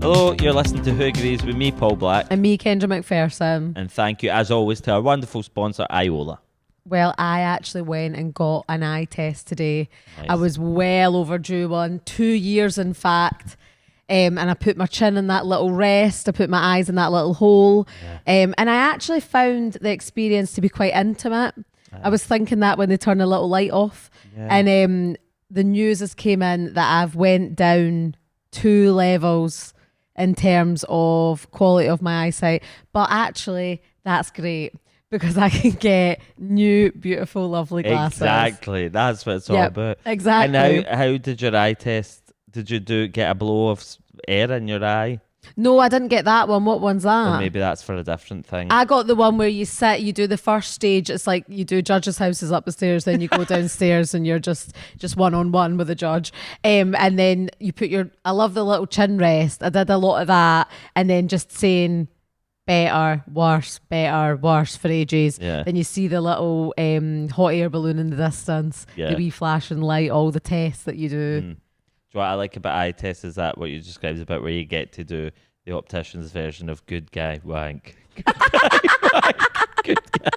Hello, you're listening to Who Agrees with me, Paul Black. And me, Kendra McPherson. And thank you, as always, to our wonderful sponsor, Iola. Well, I actually went and got an eye test today. Nice. I was well overdue one, 2 years in fact. And I put my chin in that little rest. I put my eyes in that little hole. Yeah. And I actually found the experience to be quite intimate. I was thinking that when they turn the little light off. Yeah. And the news has came in that I've went down 2 levels in terms of quality of my eyesight. But actually, that's great because I can get new, beautiful, lovely glasses. Exactly. That's what it's all about. Exactly. And how did your eye test? Did you get a blow of air in your eye? No, I didn't get that one. What one's that? Or maybe that's for a different thing. I got the one where you sit, you do the first stage. It's like you do judges' houses up the stairs, then you go downstairs and you're just one-on-one with the judge. And then you put I love the little chin rest. I did a lot of that. And then just saying better, worse for ages. Yeah. Then you see the little hot air balloon in the distance, the wee flashing light, all the tests that you do. What I like about eye tests is that what you described about where you get to do the optician's version of good guy wank. Good guy wank. Good guy.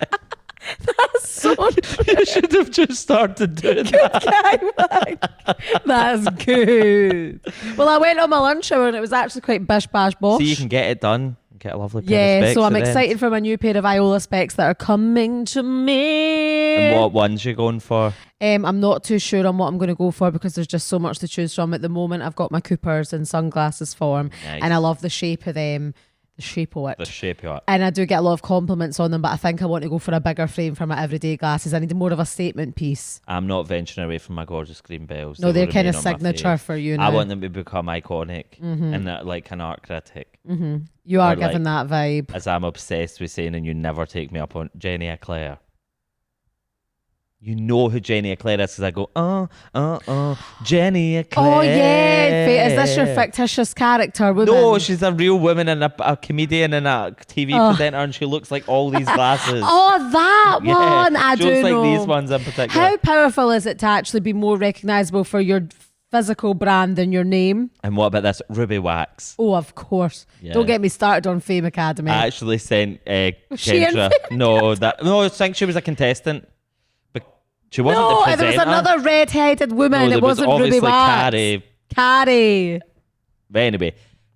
That's so true. You should have just started doing that. Good guy wank. That's good. Well, I went on my lunch hour and it was actually quite bish bash bosh. So you can get it done. Get a lovely pair of specs. So I'm excited for my new pair of Iola specs that are coming to me. And what ones you going for? I'm not too sure on what I'm going to go for because there's just so much to choose from. At the moment, I've got my Coopers in sunglasses form. Nice. And I love the shape of them. The shape of it. And I do get a lot of compliments on them, but I think I want to go for a bigger frame for my everyday glasses. I need more of a statement piece. I'm not venturing away from my gorgeous green bells. No, they're kind of signature for you now. I want them to become iconic and like an art critic. Mm-hmm. You are giving that vibe. As I'm obsessed with saying, and you never take me up on Jenny Eclair. You know who Jenny Eclair is because I go, Jenny Eclair. Oh, yeah. Is this your fictitious character? Woman? No, she's a real woman and a comedian and a TV presenter, and she looks like all these glasses. That one. I do know. She looks like these ones in particular. How powerful is it to actually be more recognisable for your physical brand than your name? And what about this? Ruby Wax. Oh, of course. Yeah. Don't get me started on Fame Academy. I actually sent Kendra. No, I think she was a contestant. She wasn't the presenter. There was another red-headed woman. It wasn't Ruby Wax. Carrie. But anyway,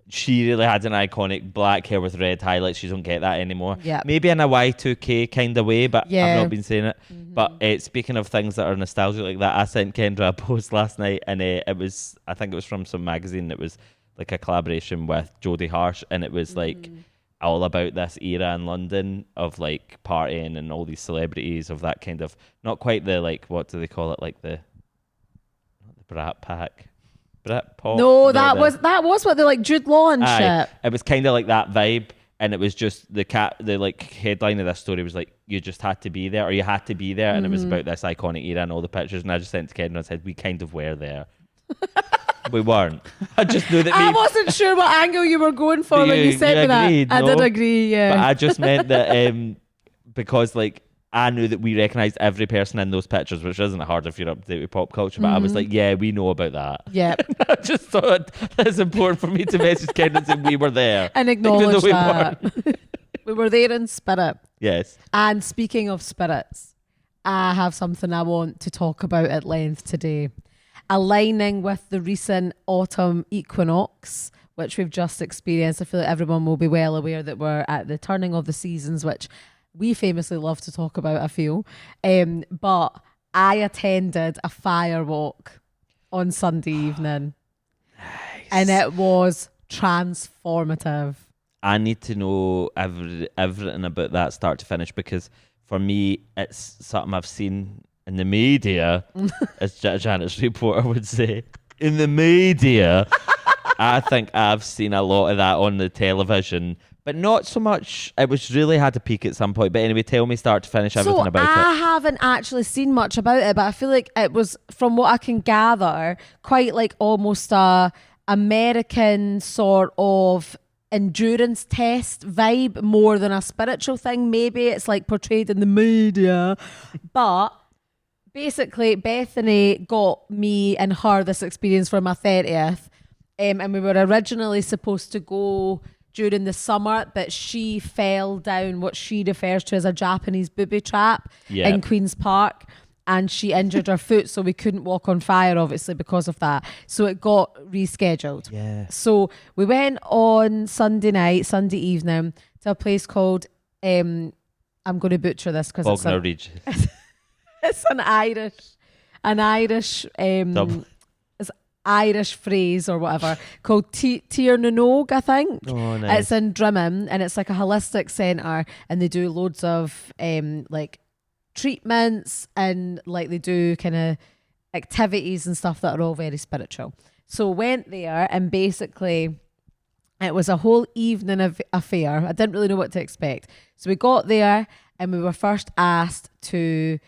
she really had an iconic black hair with red highlights. You don't get that anymore. Yep. Maybe in a Y2K kind of way, but I've not been saying it. Mm-hmm. But speaking of things that are nostalgic like that, I sent Kendra a post last night, and I think it was from some magazine. It was like a collaboration with Jodie Harsh, and it was like all about this era in London of like partying and all these celebrities of that kind of, not quite the like, what do they call it, like not the Brat Pack, Brat Pop. No, that was what they like Jude Law and shit. It was kind of like that vibe, and it was just the like headline of this story was like, you just had to be there, or you had to be there, and it was about this iconic era and all the pictures, and I just sent to Kendra and said, we kind of were there. We weren't. I just knew that. I wasn't sure what angle you were going for when you sent me agreed, that. no? I did agree, yeah. But I just meant that because like I knew that we recognised every person in those pictures, which isn't hard if you're up to date with pop culture. But I was like, yeah, we know about that. Yeah. I just thought it's important for me to message Kendra and say we were there and acknowledge that we were there in spirit. Yes. And speaking of spirits, I have something I want to talk about at length today. Aligning with the recent autumn equinox, which we've just experienced. I feel like everyone will be well aware that we're at the turning of the seasons, which we famously love to talk about, I feel. But I attended a fire walk on Sunday evening. Nice. And it was transformative. I need to know everything about that start to finish, because for me, it's something I've seen in the media, as Janet's reporter would say. In the media, I think I've seen a lot of that on the television, but not so much. It was really had to peak at some point. But anyway, tell me start to finish everything about it. I haven't actually seen much about it, but I feel like it was, from what I can gather, quite like almost a American sort of endurance test vibe more than a spiritual thing. Maybe it's like portrayed in the media, but basically Bethany got me and her this experience for my 30th. And we were originally supposed to go during the summer, but she fell down what she refers to as a Japanese booby trap in Queen's Park, and she injured her foot, so we couldn't walk on fire, obviously, because of that. So it got rescheduled. Yeah. So we went on Sunday evening to a place called, I'm going to butcher this because it's an Irish Irish phrase or whatever called Tír na Nog, I think. Oh, nice. It's in Drimmen, and it's like a holistic centre, and they do loads of like treatments, and like they do kind of activities and stuff that are all very spiritual. So went there, and basically it was a whole evening of affair. I didn't really know what to expect. So we got there, and we were first asked to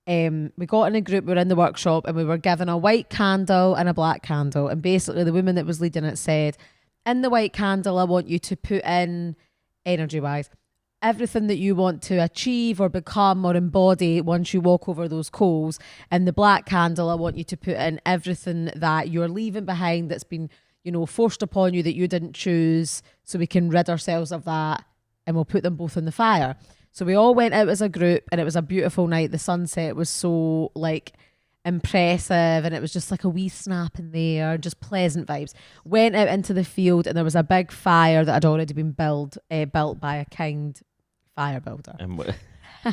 we got in a group, we were in the workshop, and we were given a white candle and a black candle. And basically the woman that was leading it said, in the white candle, I want you to put in, energy-wise, everything that you want to achieve or become or embody once you walk over those coals. And the black candle, I want you to put in everything that you're leaving behind that's been, forced upon you that you didn't choose, so we can rid ourselves of that, and we'll put them both in the fire. So we all went out as a group, and it was a beautiful night. The sunset was so like impressive, and it was just like a wee snap in there, just pleasant vibes. Went out into the field, and there was a big fire that had already been built by a kind fire builder.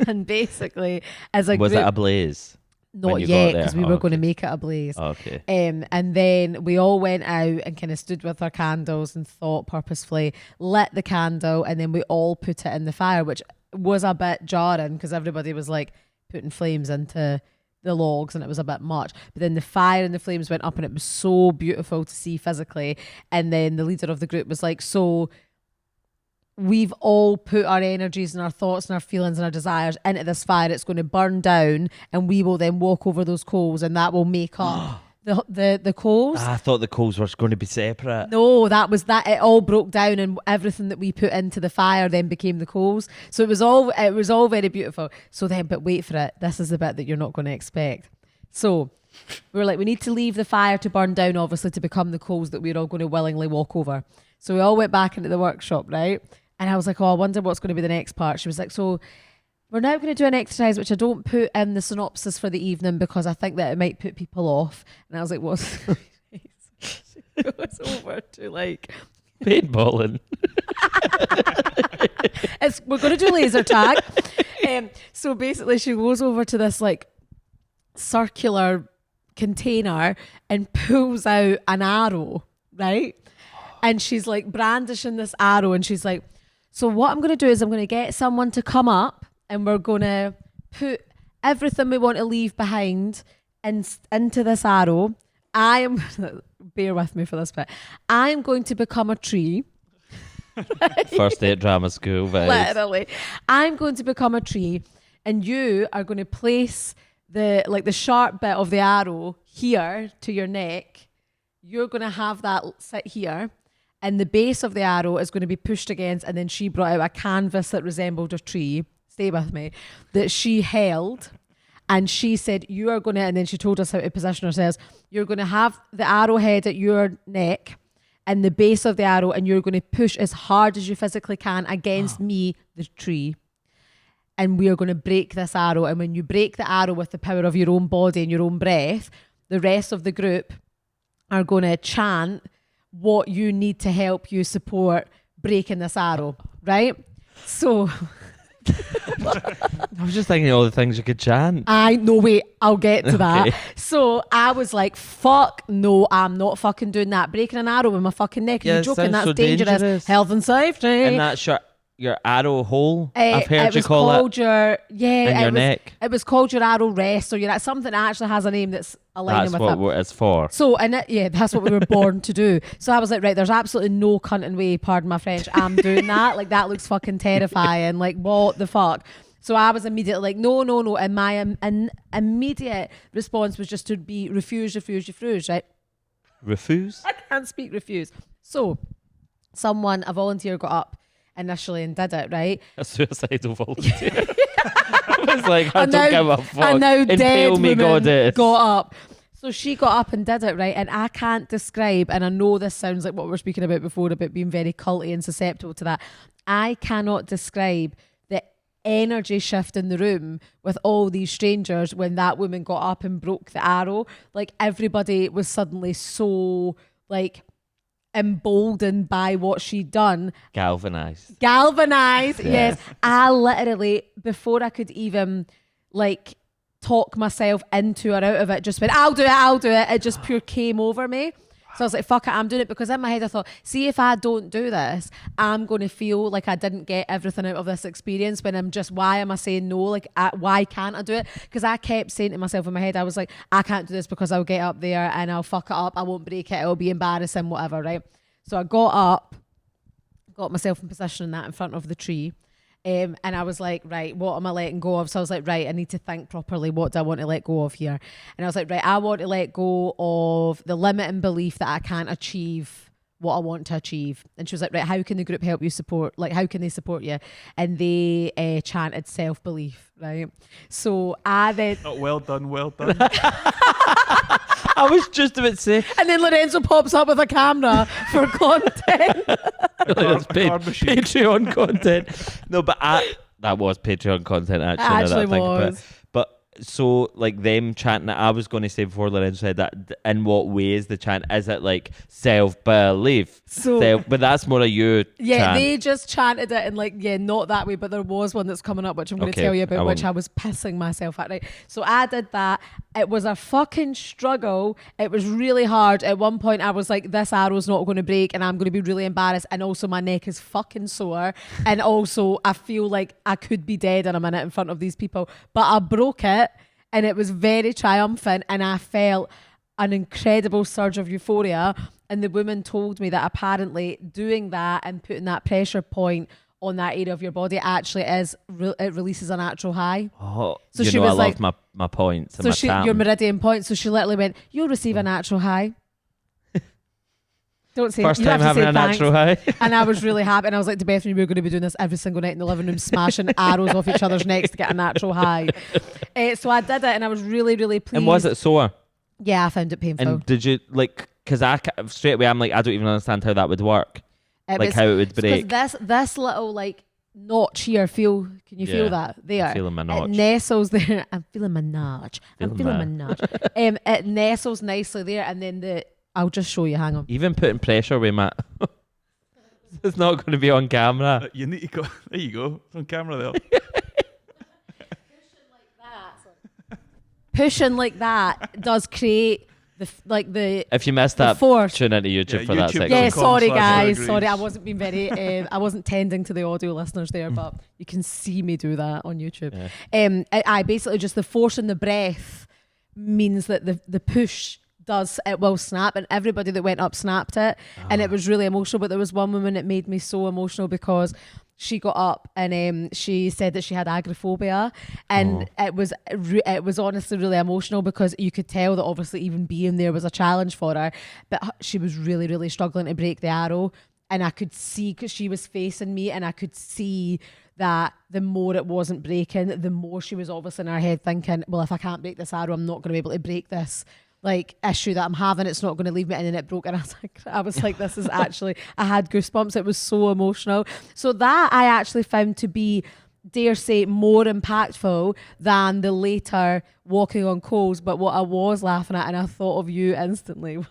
And basically, as a group, was it a blaze? Not yet, because we were going to make it a blaze. Okay. And then we all went out and kind of stood with our candles and thought purposefully, lit the candle, and then we all put it in the fire, which was a bit jarring because everybody was like putting flames into the logs, and it was a bit much. But then the fire and the flames went up, and it was so beautiful to see physically. And then the leader of the group was like, so we've all put our energies and our thoughts and our feelings and our desires into this fire. It's going to burn down, and we will then walk over those coals, and that will make up the coals. I thought the coals were going to be separate. No, that it all broke down, and everything that we put into the fire then became the coals. So it was all very beautiful. So then, but wait for it. This is the bit that you're not going to expect. So we were like, we need to leave the fire to burn down, obviously, to become the coals that we're all going to willingly walk over. So we all went back into the workshop, right? And I was like, oh, I wonder what's going to be the next part. She was like, so we're now going to do an exercise, which I don't put in the synopsis for the evening because I think that it might put people off. And I was like, what's she goes over to like paintballing. We're going to do laser tag. So basically she goes over to this like circular container and pulls out an arrow, right? And she's like brandishing this arrow, and she's like, so what I'm going to do is I'm going to get someone to come up, and we're going to put everything we want to leave behind into this arrow. Bear with me for this bit. I'm going to become a tree. First day at drama school, vibes. Literally. I'm going to become a tree, and you are going to place the sharp bit of the arrow here to your neck. You're going to have that sit here, and the base of the arrow is going to be pushed against, and then she brought out a canvas that resembled a tree, stay with me, that she held, and she said, you are going to, and then she told us how to position ourselves, you're going to have the arrowhead at your neck and the base of the arrow, and you're going to push as hard as you physically can against me, the tree, and we are going to break this arrow. And when you break the arrow with the power of your own body and your own breath, the rest of the group are going to chant what you need to help you support breaking this arrow, right? So I was just thinking all the things you could chant. I'll get to that. Okay. So I was like, fuck no, I'm not fucking doing that. Breaking an arrow with my fucking neck. Are you joking? That's so dangerous. Health and safety. And that's your arrow hole, I've heard you call it. Your neck. It was called your arrow rest, or something that actually has a name that's aligning with it. That's what it's for. So, that's what we were born to do. So I was like, right, there's absolutely no cunting way, pardon my French, I'm doing that. Like, that looks fucking terrifying. Like, what the fuck? So I was immediately like, no. And my immediate response was just to be refuse, right? Refuse? I can't speak refuse. So a volunteer got up initially and did it, right? A suicidal volunteer. I was like, I don't give a fuck. And now Impale dead me, woman goddess. got up. So she got up and did it, right? And I can't describe, and I know this sounds like what we were speaking about before, about being very culty and susceptible to that. I cannot describe the energy shift in the room with all these strangers when that woman got up and broke the arrow. Like, everybody was suddenly so, like, emboldened by what she'd done. Galvanized, yes. I literally, before I could even, like, talk myself into or out of it, just went, I'll do it. It just pure came over me. So I was like, fuck it, I'm doing it. Because in my head I thought, see, if I don't do this, I'm going to feel like I didn't get everything out of this experience, when I'm just, why am I saying no? Like, why can't I do it? Because I kept saying to myself in my head, I was like, I can't do this because I'll get up there and I'll fuck it up, I won't break it, it'll be embarrassing, whatever, right? So I got up, got myself in position in that in front of the tree. And I was like, right, what am I letting go of? So I was like, right, I need to think properly. What do I want to let go of here? And I was like, right, I want to let go of the limiting belief that I can't achieve what I want to achieve. And she was like, right, how can the group help you support? Like, how can they support you? And they chanted self-belief, right? So I then... Oh, well done. I was just about to say. And then Lorenzo pops up with a camera for content. That's Patreon content. No, but that was Patreon content, actually. It actually was. But so, like, them chanting it, I was going to say before Lorenzo said that, in what way is the chant? Is it like self-belief? But that's more a you chant. They just chanted it, and like, not that way, but there was one that's coming up, which I'm going to tell you about, which I was pissing myself at, right? So I did that. It was a fucking struggle. It was really hard. At one point I was like, this arrow's not going to break and I'm going to be really embarrassed, and also my neck is fucking sore, and also I feel like I could be dead in a minute in front of these people, but I broke it, and it was very triumphant, and I felt an incredible surge of euphoria. And the woman told me that apparently doing that and putting that pressure point on that area of your body actually it releases a natural high. Oh, so she was like, love my points. So your meridian points. So she literally went, you'll receive a natural high. Don't say first time having a natural high. And I was really happy, and I was like to Bethany, we were going to be doing this every single night in the living room, smashing arrows off each other's necks to get a natural high. So I did it, and I was really, really pleased. And was it sore? Yeah, I found it painful. And did you, like, because straight away I'm like, I don't even understand how that would work. Like, how it would break. This little, like, notch here, can you feel that there? I'm feeling my notch. It nestles there. I'm feeling my notch. It nestles nicely there, and then I'll just show you, hang on. Even putting pressure with Matt. It's not going to be on camera. You need to go. There you go. It's on camera there. Pushing like that does create the if you missed that, force. Tune into YouTube for that section. Yeah, sorry guys, sorry, I wasn't being very I wasn't tending to the audio listeners there, but you can see me do that on YouTube. I basically just the force in the breath means that the push it will snap, and everybody that went up snapped it. And it was really emotional. But there was one woman that made me so emotional because she got up and she said that she had agoraphobia, and it was honestly really emotional because you could tell that obviously even being there was a challenge for her, but she was really, really struggling to break the arrow. And I could see, because she was facing me, and I could see that the more it wasn't breaking, the more she was obviously in her head thinking, well, if I can't break this arrow, I'm not going to be able to break this like issue that I'm having. It's not going to leave me. And then it broke, and I was like, this is actually, I had goosebumps. It was so emotional. So that I actually found to be, dare say, more impactful than the later walking on coals. But what I was laughing at, and I thought of you instantly, this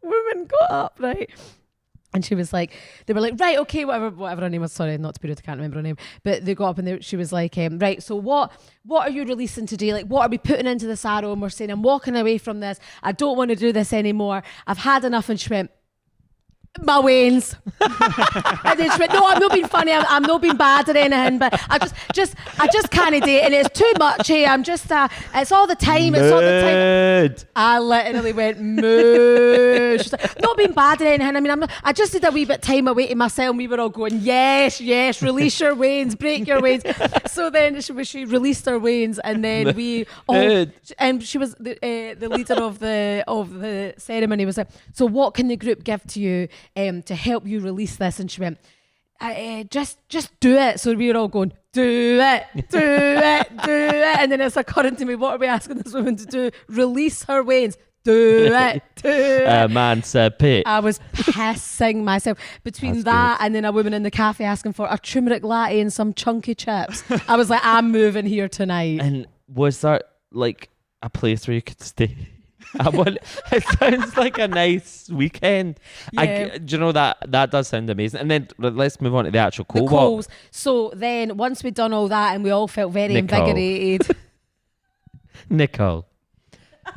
woman got up, right? And she was like, they were like, right, okay, whatever her name was. Sorry, not to be rude, I can't remember her name. But they got up and she was like, right, so what are you releasing today? Like, what are we putting into this arrow? And we're saying, I'm walking away from this. I don't want to do this anymore. I've had enough. And she went, my veins. And then she went, no, I'm not being funny. I'm not being bad or anything, but I just can't do it, and it's too much here. I'm just, it's all the time. It's all the time. I literally went, moo. She's like, not being bad or anything. I mean, I just did a wee bit time away to myself, and we were all going, yes, release your veins, break your veins. So then she released her veins, and then we all, and she was the leader of the ceremony was like, so what can the group give to you to help you release this? And she went, just do it. So we were all going, do it, do it, do it. And then it's occurring to me, what are we asking this woman to do? Release her wains. Do it, do it. Emancipate. I was pissing myself between That's that good. and then a woman in the cafe asking for a turmeric latte and some chunky chips. I was like, I'm moving here tonight. And was there like a place where you could stay? It sounds like a nice weekend. Yeah. Do you know that does sound amazing? And then let's move on to the actual The co-op. calls. So then once we'd done all that and we all felt very Nicole. invigorated. Nicole.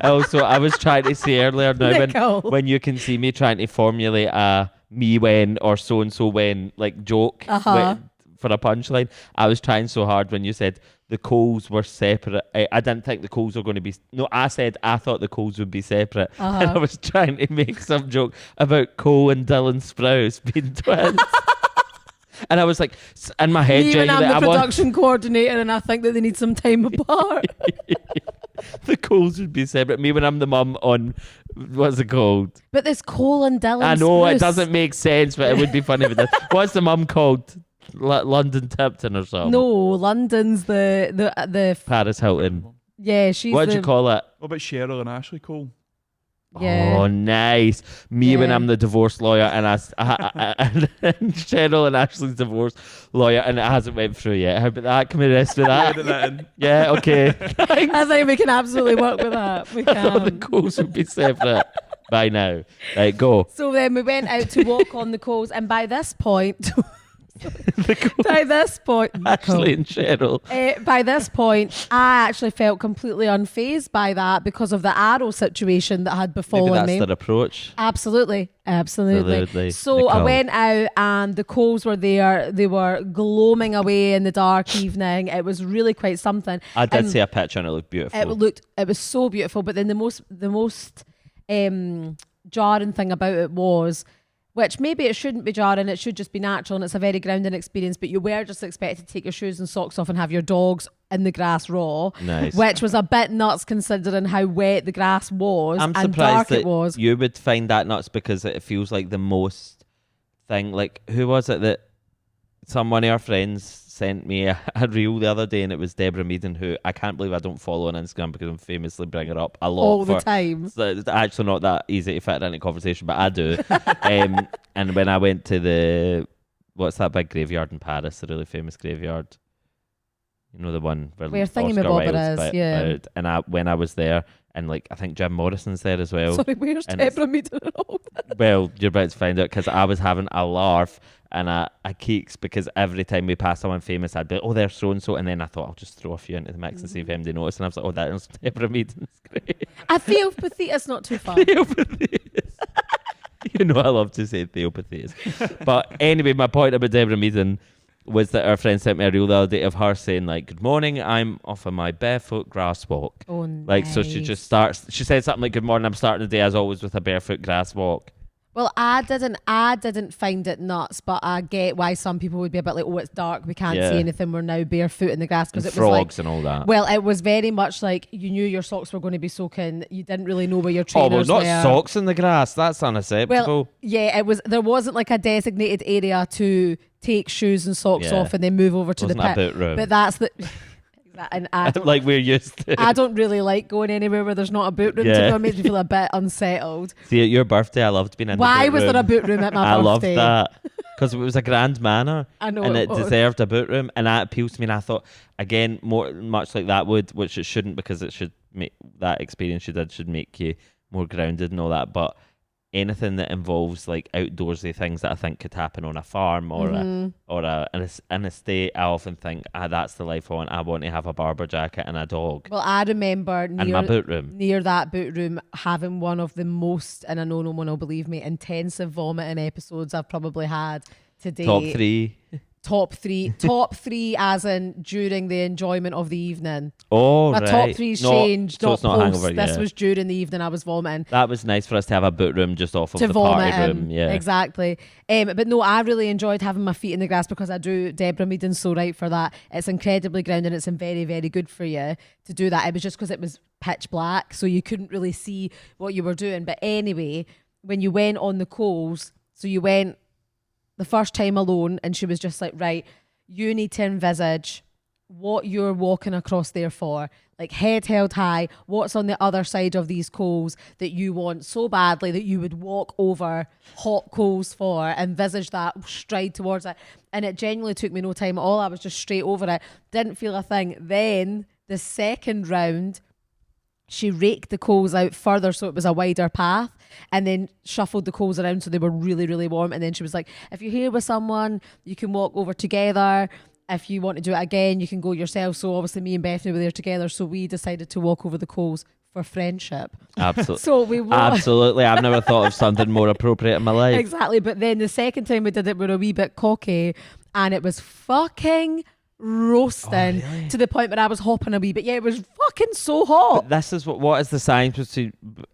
Also, I was trying to say earlier now Nicole. when you can see me trying to formulate a me when or so and so when like joke for a punchline. I was trying so hard when you said the calls were separate. I didn't think the calls were going to be. No, I said I thought the calls would be separate, and I was trying to make some joke about Cole and Dylan Sprouse being twins. And I was like, in my head, Me when I'm genuinely, the production coordinator and I think that they need some time apart. the calls would be separate. Me when I'm the mum on, what's it called? But this Cole and Dylan I know Sprouse. it doesn't make sense, but it would be funny with this. What's the mum called? London Tipton or something? No, London's the Paris Hilton. yeah, she's What'd you call it? What about Cheryl and Ashley Cole? Yeah. Oh, nice. Me when Yeah. I'm the divorce lawyer and and Cheryl and Ashley's divorce lawyer and it hasn't went through yet. How about that? Can we rest with that? Edit that in. Yeah, okay. I think we can absolutely work with that. We The can. calls would be separate by now. Right, go. So then we went out to walk on the coals, and by this point, The calls. Ashley and Cheryl. By this point, I actually felt completely unfazed by that because of the arrow situation that had Maybe befallen that's me. their approach. Absolutely. Absolutely. So I Nicole. went out and the coals were there. They were gloaming away in the dark evening. It was really quite something. I did And see a picture and it looked beautiful. it was so beautiful. But then the most jarring thing about it was, which maybe it shouldn't be jarring, it should just be natural and it's a very grounding experience, but you were just expected to take your shoes and socks off and have your dogs in the grass raw. Nice. Which was a bit nuts considering how wet the grass was I'm and surprised dark that it was. you would find that nuts because it feels like the most thing. Like, who was it that one of our friends sent me a reel the other day, and it was Deborah Meaden, who I can't believe I don't follow on Instagram because I famously bring her up a lot All the time. So it's actually not that easy to fit in a conversation, but I do. And when I went to what's that big graveyard in Paris, the really famous graveyard? You know, the one where Where Oscar Thingamabobber Wilde's is, yeah. buried. And when I was there, and like I think Jim Morrison's there as well. Sorry, where's and it's- Deborah Meaden and all that? Well, you're about to find out because I was having a laugh and a keeks because every time we pass someone famous, I'd be like, oh, there's so and so, and then I thought I'll just throw a few into the mix and see if anybody noticed, and I was like, oh, that is Deborah Meaden's great. I feel Pathea's not too far. Theopatheus. You know I love to say Theopatheus. But anyway, my point about Deborah Meaden was that our friend sent me a reel the other day of her saying like, good morning, I'm off on my barefoot grass walk. Oh, Like, so she just starts, she said something like, good morning, I'm starting the day as always with a barefoot grass walk. Well, I didn't find it nuts, but I get why some people would be a bit like, oh, it's dark, we can't Yeah. see anything, we're now barefoot in the grass, because And it was like, frogs and all that. well, it was very much like you knew your socks were going to be soaking, you didn't really know where your Oh, well, trainers not were. socks in the grass. That's unacceptable. Well, yeah, there wasn't like a designated area to take shoes and socks Yeah. off and then move over to Wasn't the a pit. boot room. But that's the and I don't, like we're used to. I don't really like going anywhere where there's not a boot room. To Yeah. go. It makes me feel a bit unsettled. See, at your birthday, I loved being in Why the boot was room. there a boot room at my I birthday? loved that because it was a grand manor. I know and it it was. deserved a boot room, and that appeals to me. And I thought, again, much like that would, which it shouldn't, because it should make that experience you did should make you more grounded and all that. But anything that involves like outdoorsy things that I think could happen on a farm or an estate, I often think, that's the life I want. I want to have a barber jacket and a dog Well, I remember and my boot room. near that boot room having one of the most, and I know no one will believe me, intensive vomiting episodes I've probably had today. Top three. Top three as in during the enjoyment of the evening. Oh, My right. top three's changed, so not it's not post. hangover, This yeah. was during the evening I was vomiting. That was nice for us to have a boot room just off of To the vomit party in. room. Yeah. Exactly. But no, I really enjoyed having my feet in the grass because I do. Deborah Meaden's so right for that. It's incredibly grounding. It's very, very good for you to do that. It was just because it was pitch black, so you couldn't really see what you were doing. But anyway, when you went on the coals, so you went the first time alone, and she was just like, right, you need to envisage what you're walking across there for. Like, head held high, what's on the other side of these coals that you want so badly that you would walk over hot coals for, envisage that, stride towards it. And it genuinely took me no time at all. I was just straight over it. Didn't feel a thing. Then the second round, she raked the coals out further so it was a wider path, and then shuffled the coals around so they were really, really warm. And then she was like, if you're here with someone, you can walk over together. If you want to do it again, you can go yourself. So obviously me and Bethany were there together, so we decided to walk over the coals for friendship. Absolutely. So we walked. Absolutely. I've never thought of something more appropriate in my life. Exactly. But then the second time we did it, we were a wee bit cocky, and it was fucking roasting to the point where I was hopping a wee bit. Yeah, it was fucking so hot. But this is what is the science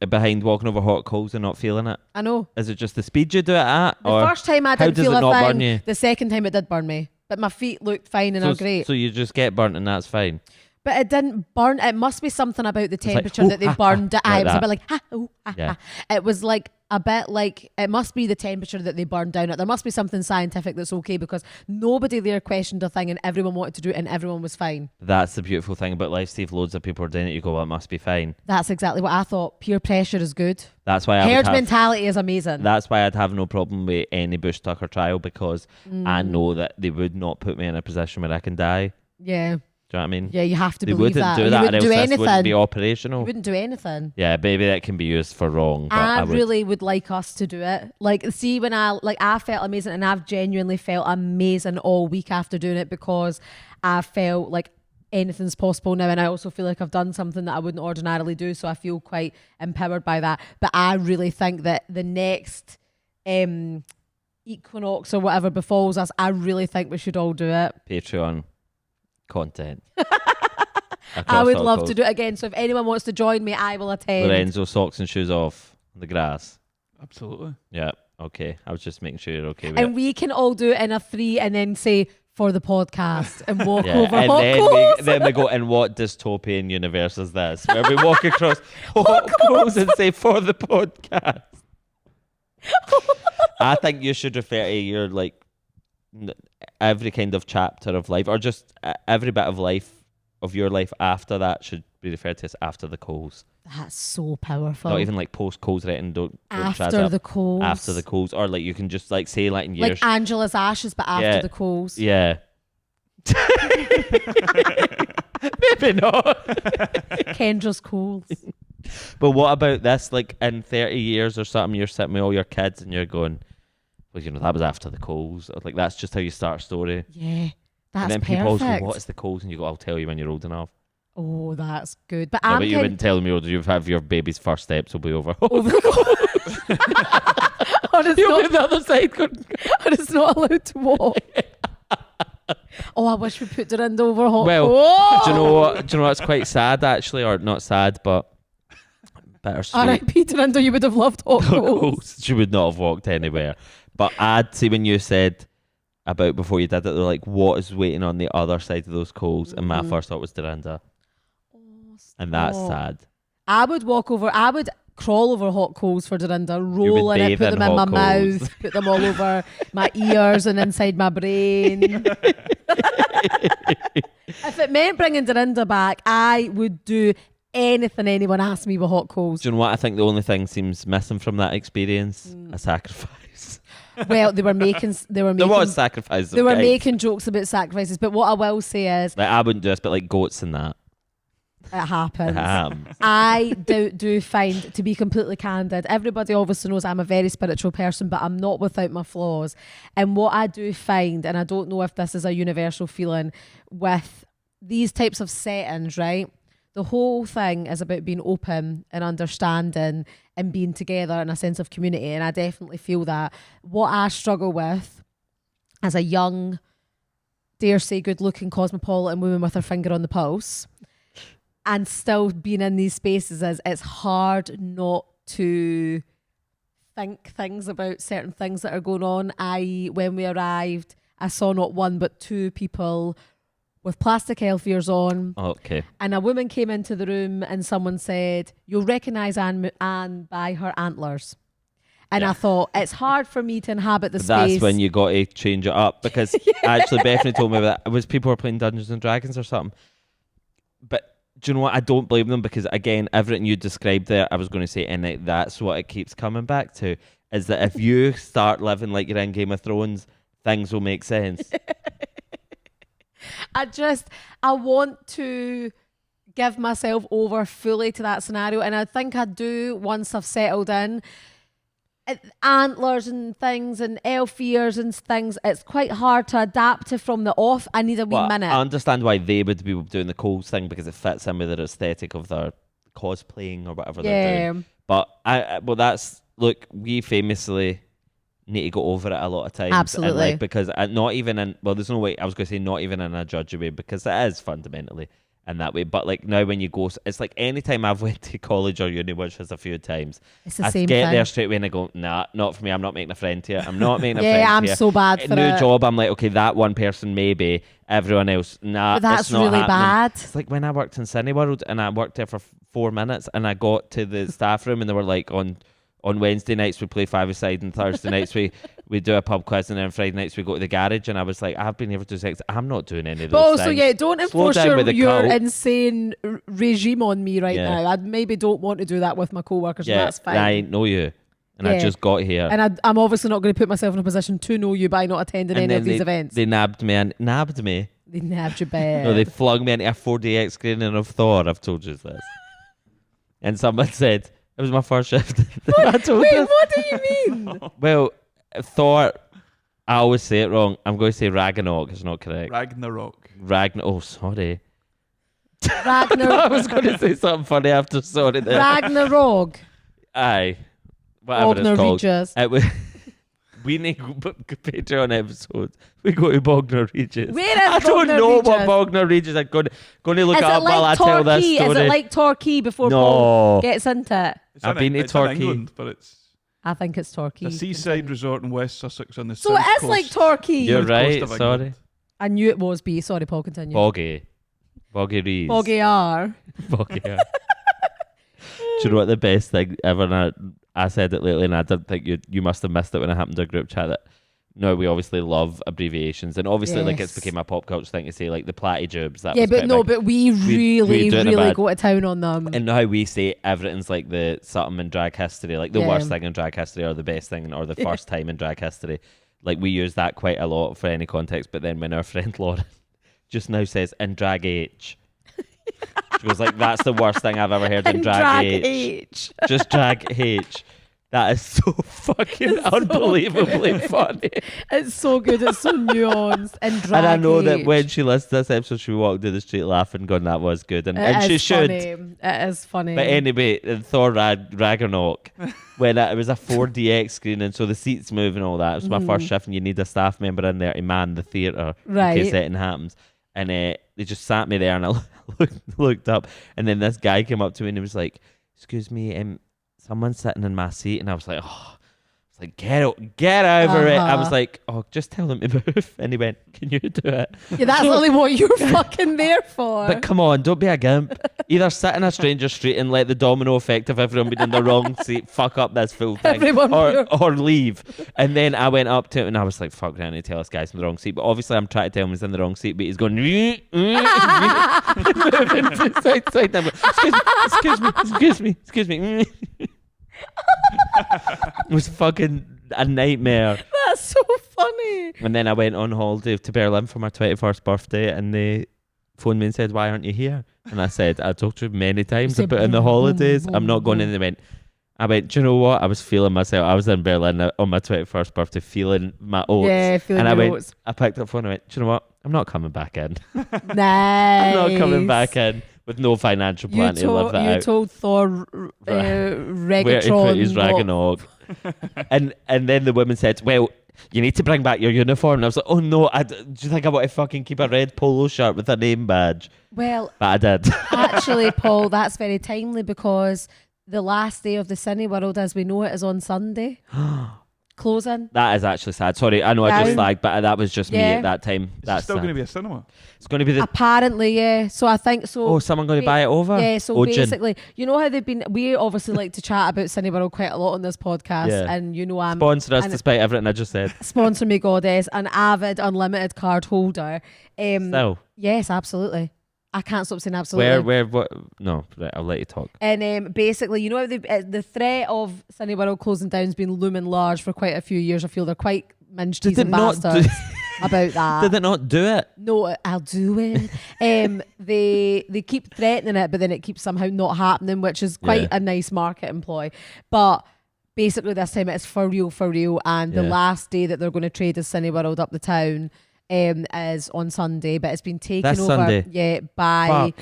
behind walking over hot coals and not feeling it? I know. Is it just the speed you do it at? The first time I didn't feel how does it a not thing. burn you? The second time it did burn me. But my feet looked fine and are great. So you just get burnt and that's fine. But it didn't burn. It must be something about the temperature like, that they burned it. like It was a that. bit like, ha, ooh, ha, Yeah. ha. It was like a bit like, it must be the temperature that they burned down at. There must be something scientific that's okay, because nobody there questioned a thing and everyone wanted to do it and everyone was fine. That's the beautiful thing about life, Steve. Loads of people are doing it. You go, well, it must be fine. That's exactly what I thought. Peer pressure is good. That's why Herd mentality is amazing. That's why I'd have no problem with any Bush Tucker trial, because I know that they would not put me in a position where I can die. Yeah. Do you know what I mean? Yeah, you have to They believe wouldn't that. do You that, or wouldn't else do this anything. wouldn't be You operational. wouldn't do anything. Yeah, maybe that can be used for wrong. But I would. really would like us to do it. Like, see, when I felt amazing, and I've genuinely felt amazing all week after doing it, because I felt like anything's possible now, and I also feel like I've done something that I wouldn't ordinarily do, so I feel quite empowered by that. But I really think that the next equinox or whatever befalls us, I really think we should all do it. Patreon content. I would love to do it again. So if anyone wants to join me, I will attend. Lorenzo, socks and shoes off on the grass. Absolutely. Yeah. Okay. I was just making sure you're okay with it. And we can all do it in a 3 and then say for the podcast and walk Yeah, over and hot coals. then we go, and what dystopian universe is this? Where we walk across hot coals and say for the podcast. I think you should refer to your every kind of chapter of life, or just every bit of life of your life after that should be referred to as after the coals. That's so powerful. Not even like post coals, right? And don't after the coals. After the coals, or like you can just like say like in years. Like Angela's ashes, but after the coals. Yeah. Maybe not. Kendra's coals. But what about this? Like in 30 years or something, you're sitting with all your kids and you're going, well, that was after the coals. Like that's just how you start a story. Yeah, that's and then perfect. people always go, what is the coals? And you go, I'll tell you when you're old enough. Oh, that's good. But But you wouldn't tell me older. You have your baby's first steps will be over. Over the coals. You'll be on the other side going, and it's not allowed to walk. Oh, I wish we put Dorinda over hot. Well, do you know what? Do you know what's quite sad actually, or not sad, but bittersweet. R.I.P. Dorinda, you would have loved hot coals. She would not have walked anywhere. But I'd see when you said about before you did it, they're like, what is waiting on the other side of those coals? And my first thought was Dorinda. And that's sad. I would crawl over hot coals for Dorinda, roll in it, put them in my mouth, put them all over my ears and inside my brain. If it meant bringing Dorinda back, I would do anything anyone asked me with hot coals. Do you know what? I think the only thing seems missing from that experience, a sacrifice. Well, there was sacrifices. They were making jokes about sacrifices, but what I will say is, like, I wouldn't do this, but like goats and that. it happens. It happens. I do find, to be completely candid, everybody obviously knows I'm a very spiritual person, but I'm not without my flaws. And what I do find, and I don't know if this is a universal feeling with these types of settings, right? The whole thing is about being open and understanding and being together in a sense of community. And I definitely feel that. What I struggle with as a young, dare say, good-looking cosmopolitan woman with her finger on the pulse, and still being in these spaces, is it's hard not to think things about certain things that are going on. When we arrived, I saw not one but 2 people with plastic health ears on. Okay. And a woman came into the room and someone said, "You'll recognise Anne by her antlers." And I thought, it's hard for me to inhabit the space. That's when you got to change it up, because actually Bethany told me that it was people were playing Dungeons and Dragons or something. But do you know what? I don't blame them, because again, everything you described there, I was going to say, and that's what it keeps coming back to, is that if you start living like you're in Game of Thrones, things will make sense. I want to give myself over fully to that scenario, and I think I do once I've settled in. Antlers and things and elf ears and things, it's quite hard to adapt to from the off. I need a wee minute. I understand why they would be doing the Coles thing, because it fits in with their aesthetic of their cosplaying or whatever they're doing. But look, we famously need to go over it a lot of times. Absolutely. Because not even in, there's no way, I was going to say not even in a judgy way, because it is fundamentally in that way. But like now when you go, it's like anytime I've went to college or uni, which is a few times, it's the I same get thing. there straight away and I go, nah, not for me. I'm not making a friend here. I'm not making a friend here. I'm so bad for New it. job, I'm like, okay, that one person maybe, everyone else, nah, But that's it's not really happening. bad. It's like when I worked in Cineworld and I worked there for 4 minutes and I got to the staff room and they were like, on Wednesday nights we play five-a-side and Thursday nights we do a pub quiz, and then Friday nights we go to the garage, and I was like, I've been here for 2 seconds, I'm not doing any of those But also, things. don't Slow enforce down with the your cult. insane regime on me right now. I maybe don't want to do that with my co-workers, and that's fine. I know you, and I just got here. And I'm obviously not going to put myself in a position to know you by not attending and any of then these events. They nabbed me. They nabbed your bed. No, they flung me into a 4DX screening of Thor. I've told you this. And someone said, it was my first shift. What do you mean? Well, Thor, I always say it wrong. I'm going to say Ragnarok. It's not correct. Ragnarok. Oh, sorry. Ragnarok. I was going to say something funny after sorry there. Ragnarok. Aye. Whatever it's called. Regis. It was... We need Patreon episodes. We go to Bognor Regis. Where is I don't Bognor know Regis? what Bognor Regis. I'm going to look it up while I tell this story. Is it like Torquay before No. Paul gets into it? I've been to Torquay. In England, but it's I think it's Torquay. a seaside resort in West Sussex on the So south it is coast. like Torquay. You're South coast right, of sorry. England. I knew it was B. Sorry, Paul, continue. Boggy Rees. Boggy R. Boggy R. Do you know what the best thing ever? And I said it lately, and I didn't think you must have missed it when it happened to a group chat. That no, we obviously love abbreviations, and obviously like it's became a pop culture thing to say like the platitubes. That was but quite no, big. but we really do it in a really bad- go to town on them. And how we say everything's like the something in drag history, like the worst thing in drag history, or the best thing, or the first time in drag history. Like we use that quite a lot for any context. But then when our friend Lauren just now says in drag H, she goes like, "That's the worst thing I've ever heard in drag H. Just drag H." That is so fucking unbelievably funny. It's so good. It's so nuanced and drag And I know that H. when she listened to this episode, she walked down the street laughing, going, "That was good," and she should. Funny. It is funny. But anyway, in Thor Ragnarok, when it was a 4DX screening, so the seats move and all that. It was my first shift, and you need a staff member in there to man the theatre in case anything happens. And they just sat me there, and I looked up, and then this guy came up to me and he was like, "Excuse me, someone's sitting in my seat," and I was like, "Oh." Like, get over it. I was like, "Oh, just tell them to move." And he went, "Can you do it?" Yeah, that's only what you're fucking there for. But come on, don't be a gimp. Either sit in a stranger street and let the domino effect of everyone being in the wrong seat fuck up this full thing, or leave. And then I went up to him and I was like, "Fuck, I need to tell this guy's in the wrong seat." But obviously I'm trying to tell him he's in the wrong seat, but he's going moving from side to side. And I'm going, excuse me. It was fucking a nightmare. That's so funny. And then I went on holiday to Berlin for my 21st birthday, and they phoned me and said, "Why aren't you here?" And I said, "I told you many times about in the holidays, I'm not going." And they went, I went, "Do you know what? I was feeling myself. I was in Berlin on my 21st birthday, feeling my oats." Yeah, feeling and your oats. I picked up the phone and I went, "Do you know what? I'm not coming back in." Nice. I'm not coming back in with no financial plan to live that out. You told Thor Where he Regatron put his Ragnarok. and then the woman said, "Well, you need to bring back your uniform." And I was like, "Oh no, do you think I want to fucking keep a red polo shirt with a name badge?" Well, but I did. Actually, Paul, that's very timely because the last day of the Cineworld as we know it is on Sunday. closing. That is actually sad. Sorry, I know I just lagged, but that was just me at that time. That's still going to be a cinema. It's going to be the... Apparently, yeah. So I think so. Oh, someone going to buy it over? Yeah, so basically, you know how they've been... We obviously like to chat about Cineworld quite a lot on this podcast. Yeah. And you know I'm... Sponsor us despite everything I just said. Sponsor me, goddess. An avid unlimited card holder. Still? Yes, absolutely. I can't stop saying absolutely. Where, what? No, right, I'll let you talk. And basically, you know, the threat of Cineworld closing down has been looming large for quite a few years. I feel they're quite minge-teasing and bastards about that. Did they not do it? No, I'll do it. They keep threatening it, but then it keeps somehow not happening, which is quite a nice market employ. But basically, this time it's for real. And the last day that they're going to trade as Cineworld up the town is on Sunday, but it's been taken over Sunday. by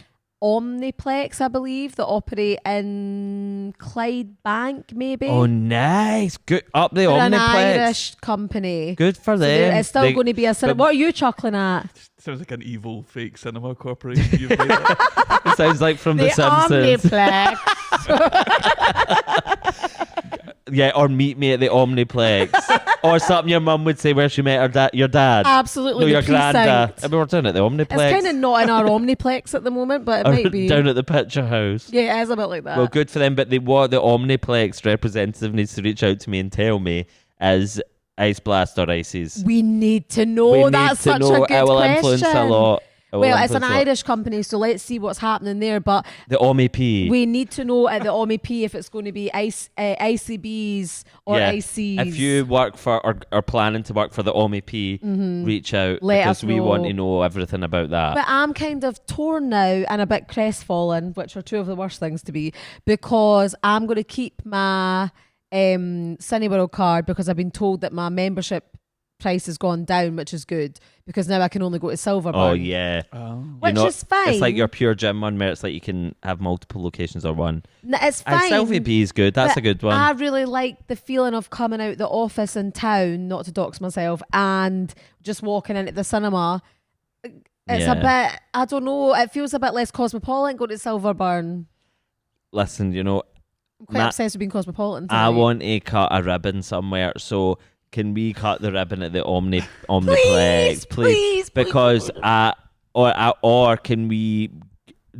Omniplex, I believe, that operate in Clydebank, maybe. Oh, nice. Good. Up the They're Omniplex. an Irish company. Good for them. It's still going to be a cinema. What are you chuckling at? Sounds like an evil fake cinema corporation you've made up. It sounds like from The Simpsons. Omniplex. Yeah, or meet me at the Omniplex. Or something your mum would say where she met your dad. Absolutely. No, your granddad. We were down at the Omniplex. It's kind of not in our Omniplex at the moment, but it might be. Down at the Picture House. Yeah, it is a bit like that. Well, good for them, but what the Omniplex representative needs to reach out to me and tell me is Ice Blast or Ices. We need to know. That's such a good question. It will influence a lot. Well, it's an Irish company, so let's see what's happening there. But the OMP. We need to know at the OMP if it's going to be ICBs or ICs. If you work for or are planning to work for the OMP, reach out because we want to know everything about that. But I'm kind of torn now and a bit crestfallen, which are two of the worst things to be, because I'm going to keep my Cineworld card because I've been told that my membership price has gone down, which is good because now I can only go to Silverburn. Oh yeah, which is fine. It's like your pure gym one where it's like you can have multiple locations or one. It's fine. Selfie is good. That's a good one. I really like the feeling of coming out the office in town, not to dox myself, and just walking into the cinema. It's a bit, I don't know, it feels a bit less cosmopolitan going to Silverburn. Listen, you know, I'm quite obsessed with being cosmopolitan tonight. I want to cut a ribbon somewhere, so can we cut the ribbon at the Omniplex, please? Because or can we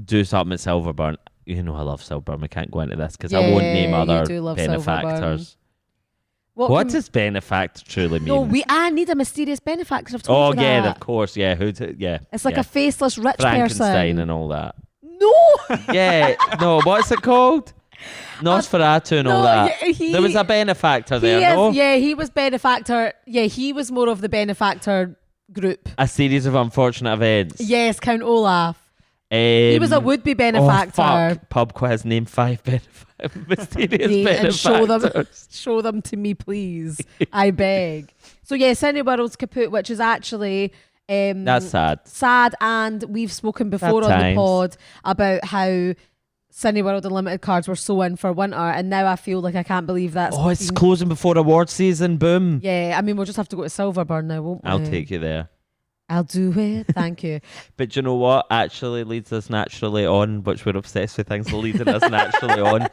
do something at Silverburn? You know I love Silverburn. We can't go into this because I won't name other benefactors. What does benefactor truly mean? No, I need a mysterious benefactor. I've told you that. Of course, yeah. It's like a faceless rich Frankenstein person and all that. No. No. What's it called? Nosferatu and all that. There was a benefactor there, no? Yeah, he was benefactor. Yeah, he was more of the benefactor group. A series of unfortunate events. Yes, Count Olaf. He was a would-be benefactor. Oh, fuck. Pub quiz, name 5 mysterious benefactors. And show them to me, please. I beg. So yeah, Cineworld's kaput, which is actually... that's sad. Sad, and we've spoken before on the pod about how Cineworld Unlimited cards were so in for winter, and now I feel like I can't believe that's... Oh, it's closing before award season, boom. Yeah, I mean, we'll just have to go to Silverburn now, won't we? I'll take you there. I'll do it, thank you. But do you know what actually leads us naturally on, which we're obsessed with things leading us naturally on?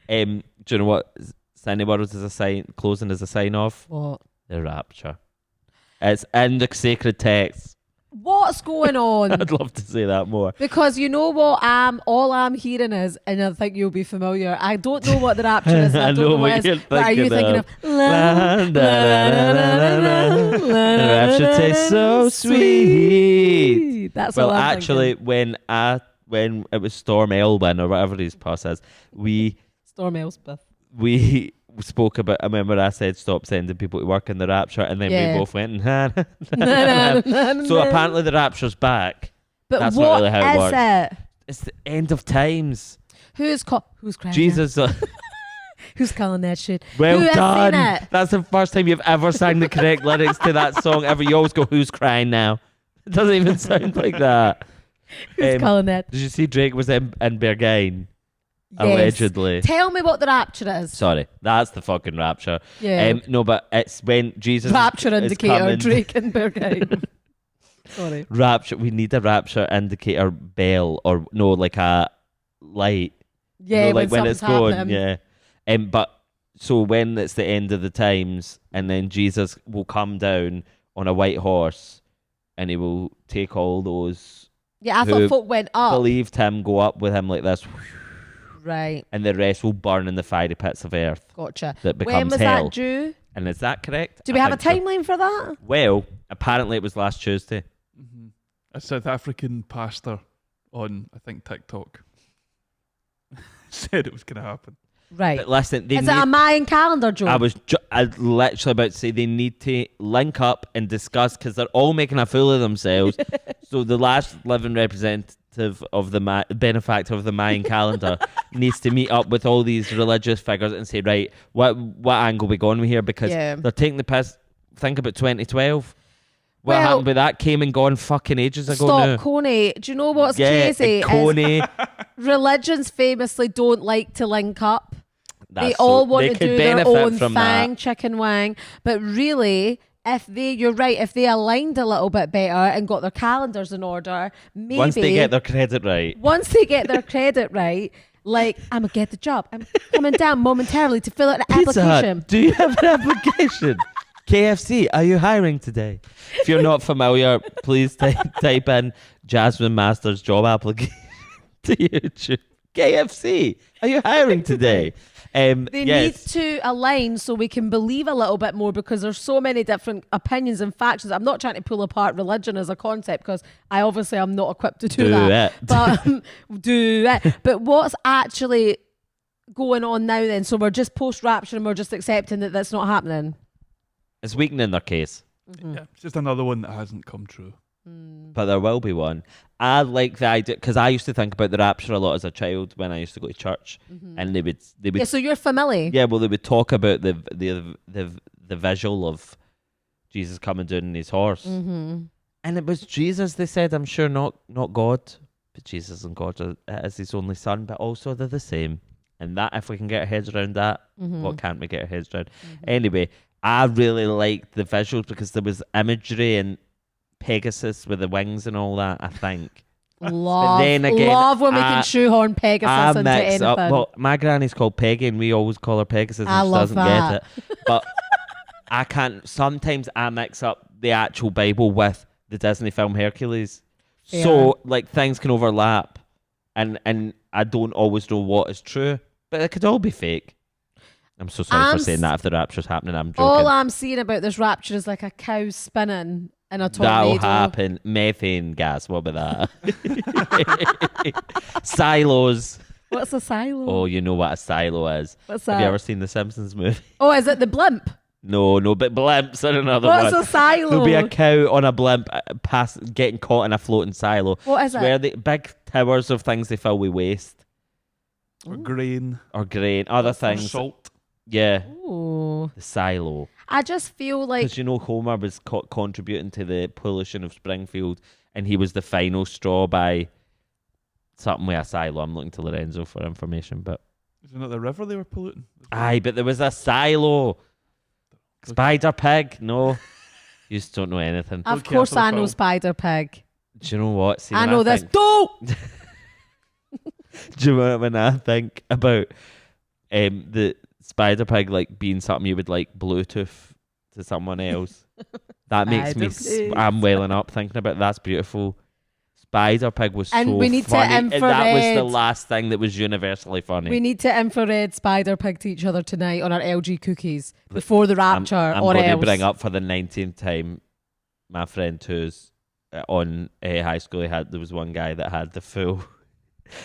Do you know what Cineworld is a sign, closing is a sign of? What? The rapture. It's in the sacred text. What's going on? I'd love to say that more. Because you know what all I'm hearing is, and I think you'll be familiar, I don't know what the rapture is, I don't know what it is, but are you thinking of the rapture tastes so sweet. That's well, what I'm actually, thinking. when it was Storm Elwyn or whatever his pass is, Storm Elspeth. We spoke about, I remember I said stop sending people to work in the rapture, and then we both went so apparently the rapture's back. But that's what not really how it works. It? It's the end of times. Who's crying? Jesus. Who's calling that shit? Well done. That's the first time you've ever sang the correct lyrics to that song ever. You always go, who's crying now? It doesn't even sound like that. Who's calling that? Did you see Drake was in Berghain? Yes. Allegedly. Tell me what the rapture is. Sorry, that's the fucking rapture. Yeah. No, but it's when Jesus rapture is indicator coming. Drake and Berghain. Sorry. Rapture. We need a rapture indicator bell, or no, like a light. Yeah, like when it's going. happening. Yeah. But So when it's the end of the times, and then Jesus will come down on a white horse, and he will take all those Yeah, I thought folk went up. believed him, go up with him like this. Right. And the rest will burn in the fiery pits of earth. Gotcha. That becomes when was hell. that due? And is that correct? Do we have a think so. timeline for that? Well, apparently it was last Tuesday. Mm-hmm. A South African pastor on, I think, TikTok said it was going to happen. Right. But listen, Is it a Mayan calendar, Joe? I was literally about to say they need to link up and discuss, because they're all making a fool of themselves. So the last living representative of the benefactor of the Mayan calendar needs to meet up with all these religious figures and say, right, what angle we going with here? Because they're taking the piss. Think about 2012. What happened with that? Came and gone fucking ages ago now. Stop, Coney. Do you know what's crazy? Coney. Religions famously don't like to link up. They all want to do their own thing, chicken wang. But really, you're right, if they aligned a little bit better and got their calendars in order, maybe once they get their credit right. Like, I'm gonna get the job. I'm coming down momentarily to fill out an application. Do you have an application? KFC, are you hiring today? If you're not familiar, please type in Jasmine Masters job application to YouTube. KFC, are you hiring today? They need to align so we can believe a little bit more, because there's so many different opinions and factions. I'm not trying to pull apart religion as a concept, because I obviously am not equipped to do that. But what's actually going on now then? So we're just post-rapture and we're just accepting that that's not happening? It's weakening their case. Mm-hmm. Yeah, it's just another one that hasn't come true. But there will be one. I like the idea, because I used to think about the rapture a lot as a child when I used to go to church, and they would. Yeah, so you're familiar. Yeah, well, they would talk about the visual of Jesus coming down on his horse, and it was Jesus. They said, I'm sure not God, but Jesus and God is his only son, but also they're the same. And that, if we can get our heads around that, what can't we get our heads around? Anyway, I really liked the visuals because there was imagery and Pegasus with the wings and all that, I think. Love when we can shoehorn Pegasus into anything. Well, my granny's called Peggy and we always call her Pegasus and she doesn't get it. But I can't, sometimes I mix up the actual Bible with the Disney film Hercules. Yeah. So, like, things can overlap and I don't always know what is true, but it could all be fake. I'm so sorry for saying that if the rapture's happening. I'm joking. All I'm seeing about this rapture is like a cow spinning in a tornado. That'll happen. Methane gas. What about that? Silos. What's a silo? Oh, you know what a silo is. What's that? Have you ever seen the Simpsons movie? Oh, is it the blimp? No, but blimps are another one. What's a silo? There'll be a cow on a blimp getting caught in a floating silo. What is it? Where the big towers of things they fill with waste. Or grain. Other things. Or salt. Yeah. Ooh. The silo. I just feel like... Because, you know, Homer was contributing to the pollution of Springfield and he was the final straw by something with a silo. I'm looking to Lorenzo for information, but... Is it not the river they were polluting? Aye, but there was a silo. Spider Pig? No. You just don't know anything. Of course I know Spider Pig. Do you know what? See, I know this. Don't! Do you know when I think about the Spider Pig like being something you would like Bluetooth to someone else? That makes me... I'm welling up thinking about it. That's beautiful. Spider Pig was so funny. And we need to infrared. That was the last thing that was universally funny. We need to infrared Spider Pig to each other tonight on our LG cookies before the rapture. I'm going to bring up for the 19th time my friend who's on high school. There was one guy that had the full...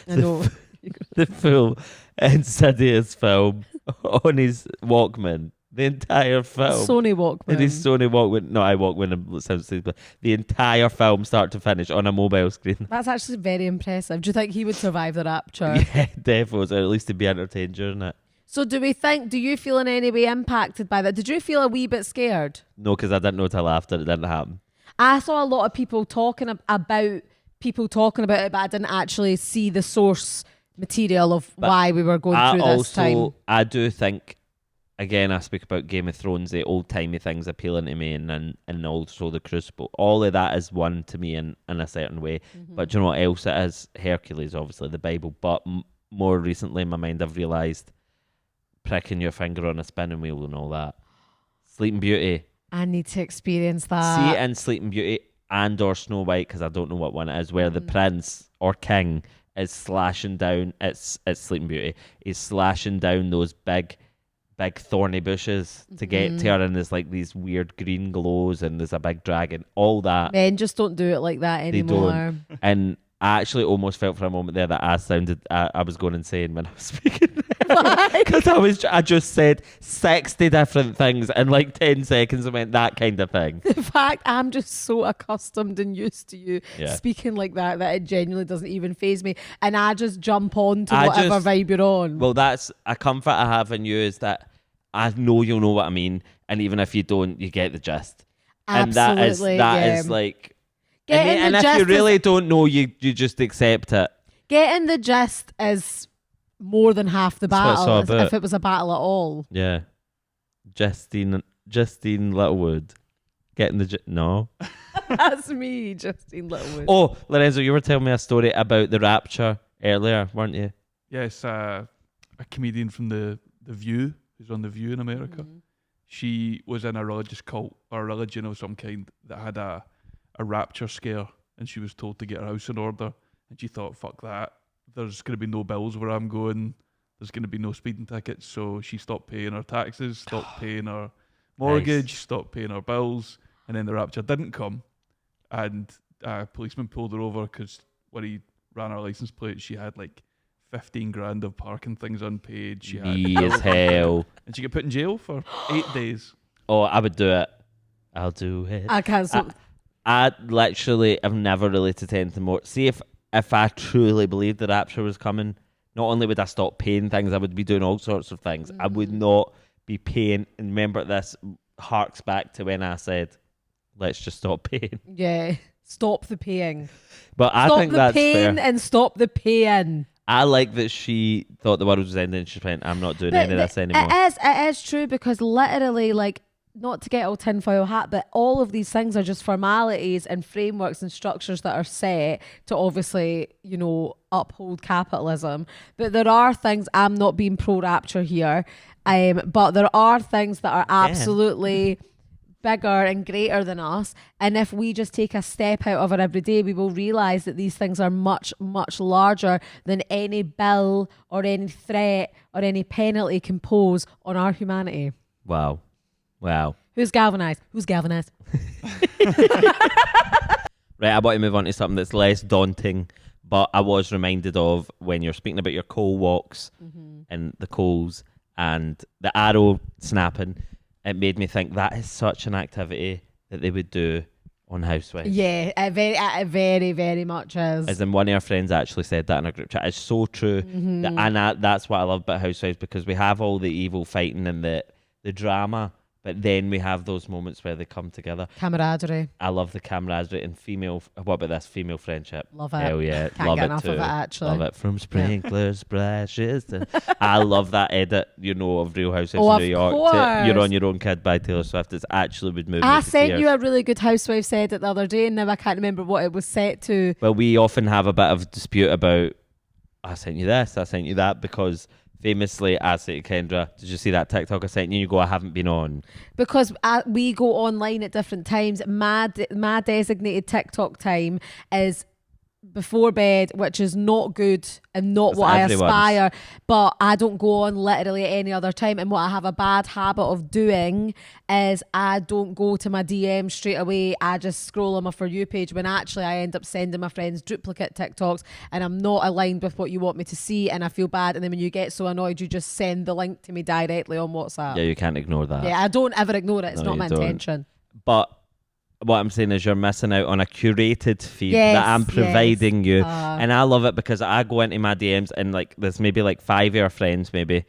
the full Insidious film on his Walkman. The entire film. Sony Walkman. It is Sony Walkman. No, I Walkman. But the entire film, start to finish, on a mobile screen. That's actually very impressive. Do you think he would survive the rapture? Yeah, definitely. Or at least to be entertained during it. So do you feel in any way impacted by that? Did you feel a wee bit scared? No, because I didn't know till after it didn't happen. I saw a lot of people talking about it, but I didn't actually see the source material of why we were going through this time. I do think, again, I speak about Game of Thrones, the old-timey things appealing to me, and also the Crucible. All of that is one to me in a certain way. Mm-hmm. But do you know what else it is? Hercules, obviously, the Bible. But more recently in my mind, I've realised pricking your finger on a spinning wheel and all that. Sleeping Beauty. I need to experience that. See it in Sleeping Beauty and or Snow White, because I don't know what one it is, where the prince or king is slashing down. It's Sleeping Beauty. He's slashing down those big thorny bushes to get to her, and there's like these weird green glows, and there's a big dragon. All that. Men just don't do it like that anymore. They don't. And I actually almost felt for a moment there that I was going insane when I was speaking. Because I just said 60 different things in like 10 seconds. I went, that kind of thing. The fact I'm just so accustomed and used to you speaking like that it genuinely doesn't even faze me. And I just jump on to whatever vibe you're on. Well, that's a comfort I have in you, is that I know you'll know what I mean. And even if you don't, you get the gist. Absolutely, and that is like... And if you really don't know, you just accept it. Getting the gist is more than half the battle, if it was a battle at all. Yeah. Justine Littlewood. Getting the no. That's me, Justine Littlewood. Oh, Lorenzo, you were telling me a story about the rapture earlier, weren't you? Yes, a comedian from the View, who's on The View in America. She was in a religious cult or a religion of some kind that had a rapture scare, and she was told to get her house in order, and she thought, fuck that, there's going to be no bills where I'm going, there's going to be no speeding tickets, so she stopped paying her taxes, stopped paying her mortgage, stopped paying her bills, and then the rapture didn't come, and a policeman pulled her over because when he ran her license plate, she had like 15 grand of parking things unpaid. She had as hell. And she got put in jail for 8 days. Oh, I would do it. I'll do it. I can't. I literally have never related to anything more. See, if I truly believed the rapture was coming, not only would I stop paying things, I would be doing all sorts of things. I would not be paying. And remember, this harks back to when I said, let's just stop paying. Yeah, stop the paying. But I think that's fair. Stop the pain and stop the paying. I like that she thought the world was ending and she went, I'm not doing any of this anymore. It is true, because literally, like, not to get all tinfoil hat, but all of these things are just formalities and frameworks and structures that are set to obviously, uphold capitalism. But there are things, I'm not being pro-rapture here, but there are things that are absolutely bigger and greater than us. And if we just take a step out of our everyday, we will realise that these things are much, much larger than any bill or any threat or any penalty can pose on our humanity. Wow. Who's galvanised? Right, I want to move on to something that's less daunting, but I was reminded of when you're speaking about your coal walks and the coals and the arrow snapping. It made me think that is such an activity that they would do on Housewives. Yeah, it very, very much is. As in, one of our friends actually said that in a group chat. It's so true. That's what I love about Housewives, because we have all the evil fighting and the drama, but then we have those moments where they come together. Camaraderie. I love the camaraderie and female. What about this? Female friendship. Love it. Hell yeah. Can't love get it enough too. of it, actually. Love it. From sprinklers, splashes. I love that edit, of Real Housewives of in New York. course. You're on Your Own Kid by Taylor Swift. It's actually would move me I to sent tears. you a really good Housewives edit the other day, and now I can't remember what it was set to. Well, we often have a bit of dispute about, I sent you this, I sent you that, because famously, I say to Kendra, did you see that TikTok I sent you? You go, I haven't been on. Because we go online at different times. My designated TikTok time is before bed, which is not good and not what I aspire, but I don't go on literally at any other time. And what I have a bad habit of doing is I don't go to my DM straight away. I just scroll on my For You page, when actually I end up sending my friends duplicate TikToks and I'm not aligned with what you want me to see, and I feel bad. And then when you get so annoyed, you just send the link to me directly on WhatsApp. Yeah, you can't ignore that. Yeah, I don't ever ignore it. It's not my intention. But what I'm saying is you're missing out on a curated feed that I'm providing you. And I love it, because I go into my DMs and like there's maybe like 5 of your friends maybe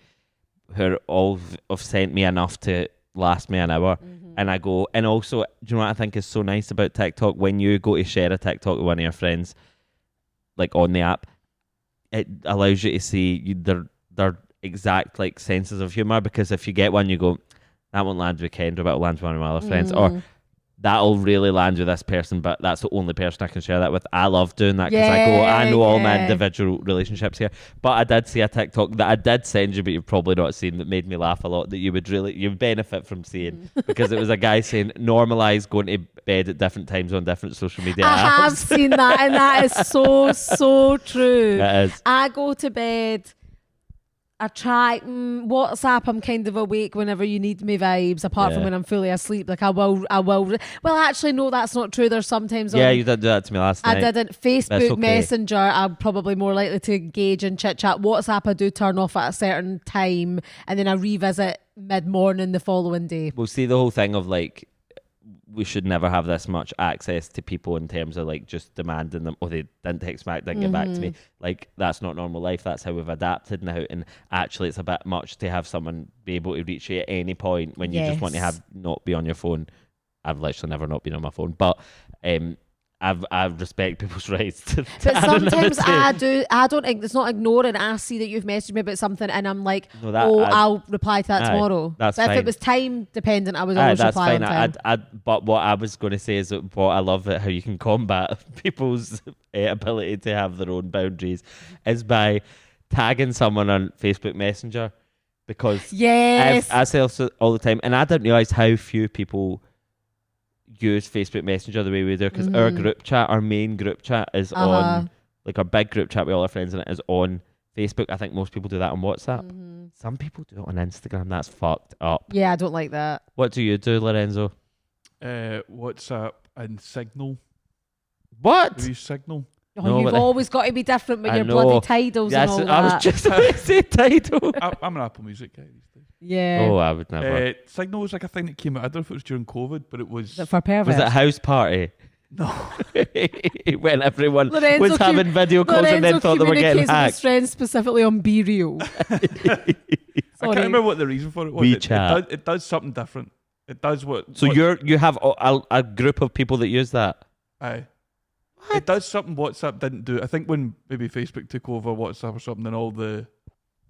who all have sent me enough to last me an hour. And I go, and also, do you know what I think is so nice about TikTok? When you go to share a TikTok with one of your friends, like on the app, it allows you to see their exact like senses of humour, because if you get one, you go, that won't land with Kendra, but it'll land with one of my other friends. Or that'll really land with this person, but that's the only person I can share that with. I love doing that because I know all my individual relationships here. But I did see a TikTok that I did send you, but you've probably not seen, that made me laugh a lot, that you'd benefit from seeing, because it was a guy saying normalize going to bed at different times on different social media apps. I have seen that, and that is so true. It is. I go to bed, I try WhatsApp. I'm kind of awake whenever you need me vibes. Apart from when I'm fully asleep, like I will. Well, actually, no, that's not true. There's sometimes. Yeah, you did do that to me last night. I didn't. Facebook Messenger, I'm probably more likely to engage in chit chat. WhatsApp, I do turn off at a certain time, and then I revisit mid morning the following day. We'll see the whole thing of like, we should never have this much access to people in terms of like just demanding them. Oh, they didn't text back, didn't get back to me. Like, that's not normal life. That's how we've adapted now. And actually, it's a bit much to have someone be able to reach you at any point when you just want to have not be on your phone. I've literally never not been on my phone, but I respect people's rights to but sometimes I don't. It's not ignoring. I see that you've messaged me about something, and I'm like, I'll reply to that tomorrow. That's but fine. if it was time dependent, I would always reply on time. But what I was going to say is that what I love it how you can combat people's ability to have their own boundaries is by tagging someone on Facebook Messenger, because I say also all the time, and I didn't realise how few people use Facebook Messenger the way we do, because our group chat, our main group chat is on, like our big group chat with all our friends in it is on Facebook. I think most people do that on WhatsApp. Some people do it on Instagram. That's fucked up. Yeah, I don't like that. What do you do, Lorenzo? WhatsApp and Signal. What? Do you use Signal? Oh, no, you've always got to be different with your bloody titles and all that. I was just about to say Tidal. I'm an Apple Music guy these days. Yeah. Oh, I would never. Signal was like a thing that came out. I don't know if it was during COVID, but it was. For perverts? Was it House Party? No. When everyone was having video calls and then thought they were getting hacked. With his friends specifically on Be Real. I can't remember what the reason for it was. It does something different. It does what. So you have a group of people that use that? Aye. It does something WhatsApp didn't do. I think when maybe Facebook took over WhatsApp or something, and all the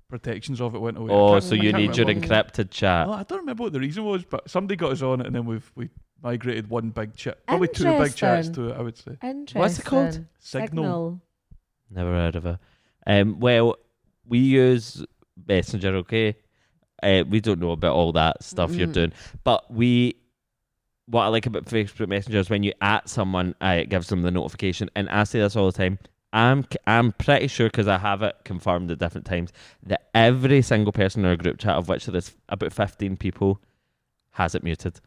protections of it went away. Oh, so you need your encrypted chat. No, I don't remember what the reason was, but somebody got us on it, and then we migrated one big chat, probably two big chats to it, I would say. Interesting. What's it called? Signal. Never heard of it. Well, we use Messenger, okay? We don't know about all that stuff you're doing, but what I like about Facebook Messenger is when you at someone, it gives them the notification. And I say this all the time. I'm pretty sure, because I have it confirmed at different times, that every single person in our group chat, of which there is about 15 people, has it muted.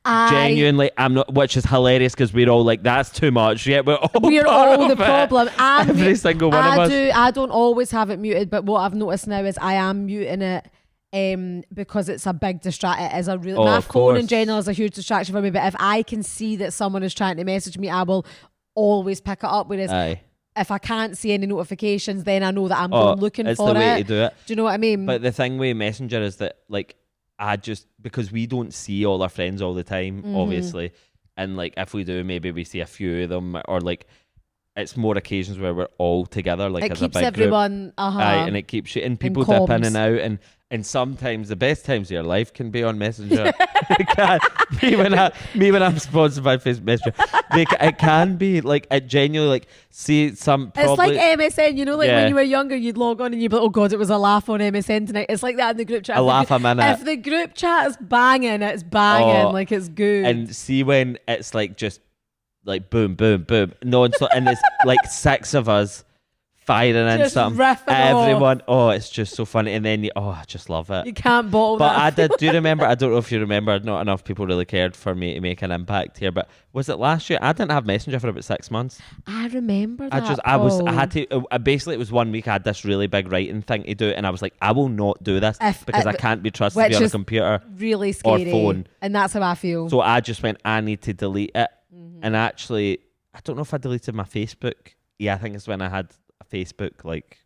Genuinely, I'm not, which is hilarious because we're all like, that's too much. Yeah, we're all the problem. Every single one of us. I don't always have it muted, but what I've noticed now is I am muting it. Because it's a big distraction. It is a really my phone in general is a huge distraction for me. But if I can see that someone is trying to message me, I will always pick it up. Whereas if I can't see any notifications, then I know that I'm looking for it. It's the way to do it. Do you know what I mean? But the thing with Messenger is that, like, because we don't see all our friends all the time, obviously, and like if we do, maybe we see a few of them, or like it's more occasions where we're all together, like it as a big keeps everyone group. And it keeps you, and people dip in and out, and sometimes the best times of your life can be on Messenger. me when I'm sponsored by Facebook Messenger, it can be like, it genuinely, like, see some. It's like MSN, you know, like when you were younger, you'd log on and you'd be like, oh God, it was a laugh on MSN tonight. It's like that in the group chat. A laugh a minute. If the group chat is banging, it's banging, like it's good. And see when it's like just like boom, boom, boom, non-stop, and there's like 6 of us firing in something. Everyone, it's just so funny. And then I just love it. You can't bottle that. But do you remember, I don't know if you remember, not enough people really cared for me to make an impact here, but was it last year? I didn't have Messenger for about 6 months. I basically it was 1 week, I had this really big writing thing to do, and I was like, I will not do this because I can't be trusted to be on a computer really scary, or phone. And that's how I feel. So I just went, I need to delete it. And actually, I don't know if I deleted my Facebook. Yeah, I think it's when I had a Facebook, like,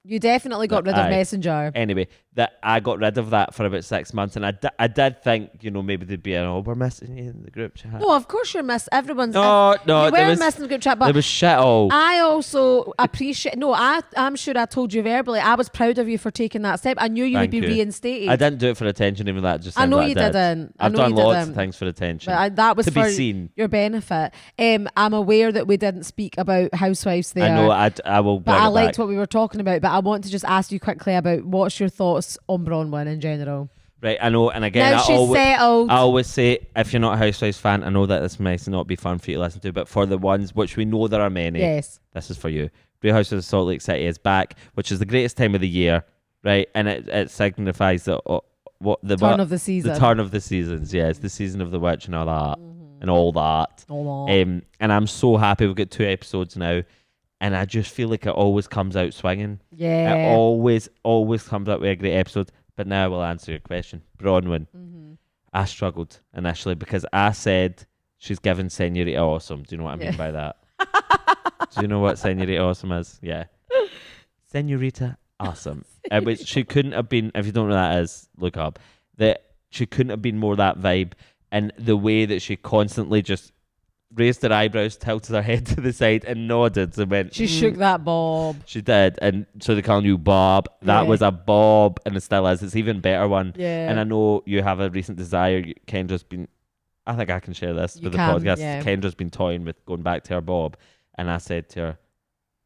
You definitely got rid of Messenger. Anyway, that I got rid of that for about 6 months, and I did think, maybe there'd be we're missing you in the group chat. No, of course you're missing. Everyone's. No, you were missing the group chat, but there was shit all. I also appreciate. No, I'm sure I told you verbally. I was proud of you for taking that step. I knew you would be reinstated. I didn't do it for attention, even that just. I know like you didn't. I've done lots of things for attention. But that was to for be seen. Your benefit. I'm aware that we didn't speak about housewives there. I know. I will. But I liked what we were talking about. But I want to just ask you quickly about what's your thoughts on Bronwyn in general. Right, I know, and again, now she's settled. I always say, if you're not a Housewives fan, I know that this might not be fun for you to listen to, but for the ones which we know there are many, yes, this is for you. Real Housewives of Salt Lake City is back, which is the greatest time of the year, right? And it signifies the turn of the season. The turn of the seasons, yes, the season of the witch and all that, and all that. And I'm so happy we've got 2 episodes now. And I just feel like it always comes out swinging. Yeah. It always comes out with a great episode. But now I will answer your question. Bronwyn. I struggled initially because I said she's given Senorita Awesome. Do you know what I mean by that? Do you know what Senorita Awesome is? Yeah. Senorita Awesome. She couldn't have been, if you don't know what that is, look up. She couldn't have been more that vibe. And the way that she constantly just raised her eyebrows, tilted her head to the side and nodded and went, she shook that bob. She did. And so they call you Bob. That was a bob, and it still is. It's even better one. Yeah. And I know you have a recent desire. Kendra's been, I think I can share this with the podcast. Yeah. Kendra's been toying with going back to her bob. And I said to her,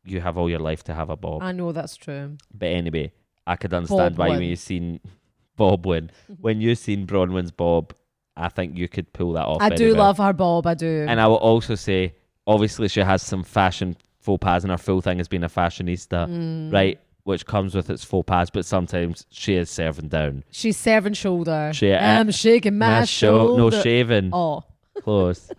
you have all your life to have a bob. I know that's true. But anyway, I could understand why when you've seen Bobwyn. When you've seen Bronwyn's bob, I think you could pull that off. I do love her bob, I do. And I will also say, obviously she has some fashion faux pas, and her full thing has been a fashionista, right? Which comes with its faux pas, but sometimes she is serving down. She's serving shoulder. I'm shaking my shoulder. No, shaving. Oh. Close.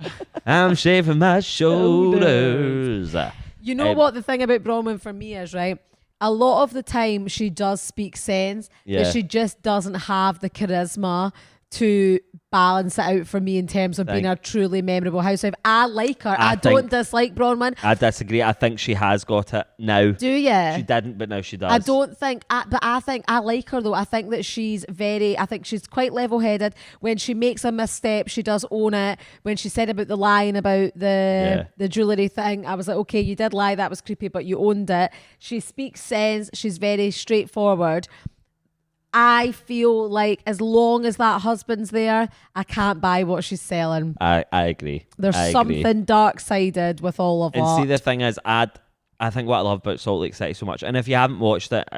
I'm shaving my shoulders. You know what the thing about Bronwyn for me is, right? A lot of the time she does speak sense, but she just doesn't have the charisma to balance it out for me in terms of being a truly memorable housewife. I like her. I don't dislike Bronwyn. I disagree. I think she has got it now. Do you? She didn't, but now she does. I don't think, but I think I like her though. I think that I think she's quite level-headed. When she makes a misstep, she does own it. When she said about the lying about the jewellery thing, I was like, okay, you did lie. That was creepy, but you owned it. She speaks sense. She's very straightforward. I feel like as long as that husband's there, I can't buy what she's selling. I agree. There's something dark-sided with all of that. And see, the thing is, I think what I love about Salt Lake City so much, and if you haven't watched it,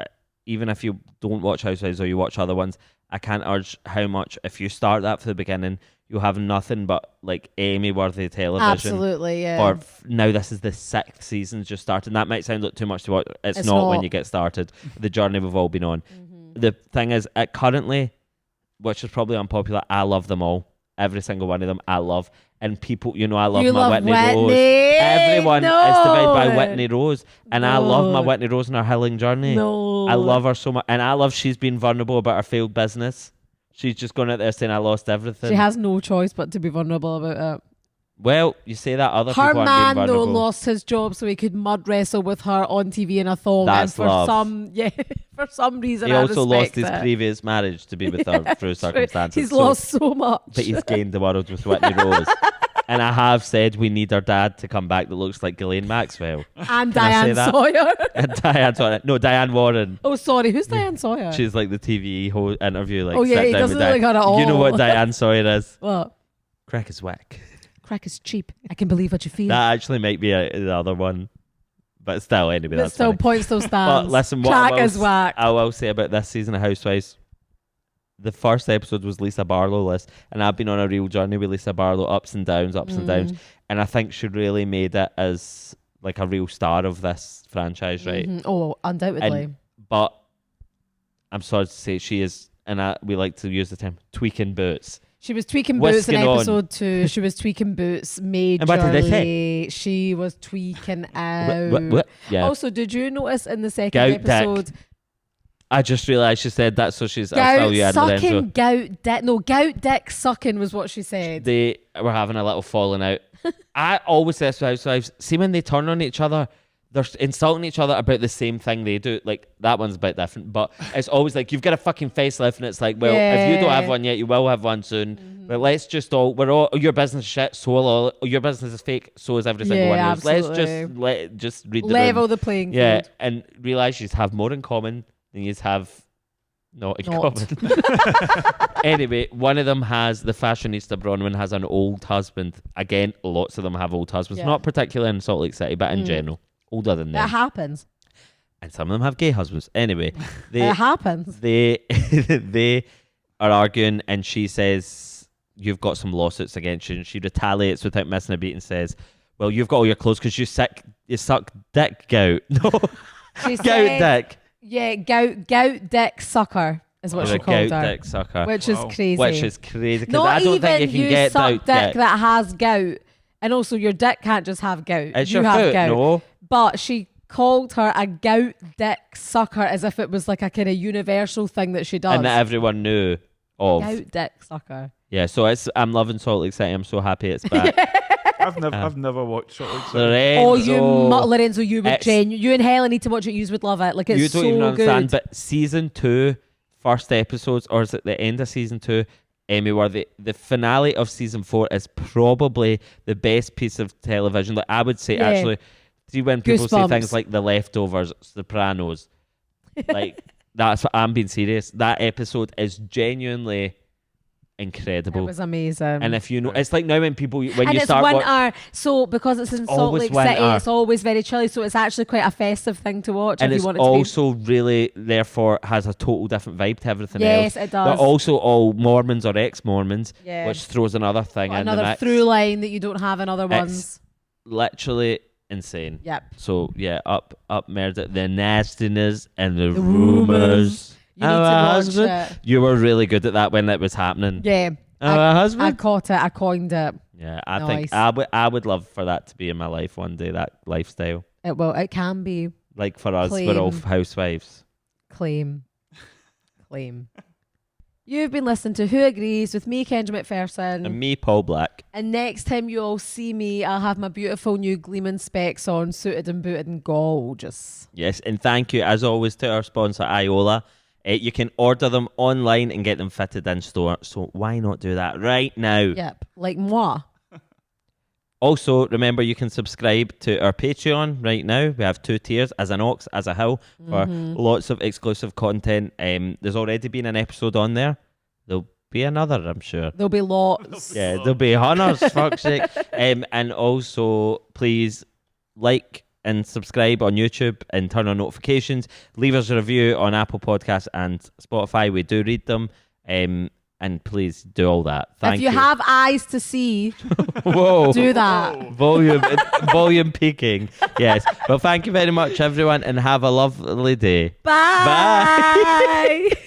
even if you don't watch Housewives or you watch other ones, I can't urge how much, if you start that from the beginning, you'll have nothing but like Emmy-worthy television. Absolutely, yeah. Now this is the 6th season just started. That might sound like too much to watch. It's not when you get started. The journey we've all been on. The thing is, currently, which is probably unpopular, I love them all. Every single one of them, I love. And people, I love my Whitney Rose. Everyone is divided by Whitney Rose. And I love my Whitney Rose and her healing journey. I love her so much. And I love she's been vulnerable about her failed business. She's just gone out there saying, I lost everything. She has no choice but to be vulnerable about it. Well, you say that other her people aren't man being vulnerable. though lost his job so he could mud wrestle with her on TV in a thong. That's and for love. for some reason he I also lost his it. previous marriage to be with her through circumstances. He's lost so much, but he's gained the world with Whitney Rose. And I have said we need our dad to come back that looks like Ghislaine Maxwell and Diane Sawyer. And Diane Sawyer. No, Diane Warren. Oh, sorry, who's Diane Sawyer? She's like the TV interview. Like, oh yeah, he doesn't look like her at all. You know what Diane Sawyer is? What? Crack is whack. Crack is cheap. I can believe what you feel. That actually might be the other one, but still, anyway, but that's still funny. Points still stands. But listen, Crack is whack. I will say about this season of Housewives, the first episode was Lisa Barlow, and I've been on a real journey with Lisa Barlow, ups and downs, and I think she really made it as like a real star of this franchise, right? Oh, undoubtedly. But I'm sorry to say, she is, and we like to use the term tweaking boots. She was tweaking boots in episode 2. She was tweaking boots majorly. And what did they say? She was tweaking out. What? Yeah. Also, did you notice in the second episode? I just realised she said that, so she's... Gout sucking, gout dick. No, gout dick sucking was what she said. They were having a little falling out. I always say this to Housewives. See, when they turn on each other, they're insulting each other about the same thing they do. Like, that one's a bit different, but it's always like, you've got a fucking facelift, and it's like, well, if you don't have one yet, you will have one soon. But let's just your business is shit, so will your business is fake, so is every single one of yours. Let's just read the level room. the playing field. Yeah, and realise you have more in common than you have not in common. Anyway, one of them has, the fashionista Bronwyn has an old husband. Again, lots of them have old husbands. Not particularly in Salt Lake City, but in general. Older than them. It happens. And some of them have gay husbands. Anyway, it happens. They are arguing, and she says, you've got some lawsuits against you. And she retaliates without missing a beat and says, well, you've got all your clothes because you suck dick, gout. No. Gout dick. Yeah, gout dick sucker is what she called her. Gout dick sucker. Which is crazy. Which is crazy. Because Not I don't think you even can get suck gout dick that has gout. And also, your dick can't just have gout. It's you your have foot, gout. no? But she called her a gout dick sucker as if it was like a kind of universal thing that she does. And that everyone knew of. Gout dick sucker. Yeah, so I'm loving Salt Lake City. I'm so happy it's back. I've never watched Salt Lake City. Lorenzo, you would you and Helen need to watch it. You would love it. Like, it's so good. You don't even understand. But season 2, first episodes, or is it the end of season 2? Where the finale of season 4 is probably the best piece of television. Like, I would say, actually, see when people say things like The Leftovers, Sopranos, like, that's what I'm being serious. That episode is genuinely incredible. It was amazing. And if you know, it's like now when people and you start winter, so because it's in Salt Lake City, it's always very chilly, so it's actually quite a festive thing to watch. And if it's you want it also really, therefore, has a total different vibe to everything else. Yes, it does. They're also all Mormons or ex-Mormons, yeah, which throws another thing in the mix. Another through line that you don't have in other ones. Literally insane. Yep. So yeah, up Meredith, the nastiness and the rumors. You need to watch it. You were really good at that when it was happening. Yeah. I caught it. I coined it. Yeah, I think I would love for that to be in my life one day, that lifestyle. It can be. Like for us, we're all housewives. Claim. You've been listening to Who Agrees with me, Kendra McPherson. And me, Paul Black. And next time you all see me, I'll have my beautiful new gleaming specs on, suited and booted and gorgeous. Yes, and thank you, as always, to our sponsor, Iola. You can order them online and get them fitted in store. So why not do that right now? Yep, like moi. Also, remember, you can subscribe to our Patreon right now. We have 2 tiers, as an ox, as a hill, for lots of exclusive content. There's already been an episode on there. There'll be another, I'm sure. There'll be lots. Yeah, there'll be hunters, fuck's sake. And also, please like and subscribe on YouTube and turn on notifications. Leave us a review on Apple Podcasts and Spotify. We do read them. And please do all that. Thank you. If you have eyes to see, whoa, do that. Volume peaking. Yes. Well, thank you very much, everyone, and have a lovely day. Bye. Bye.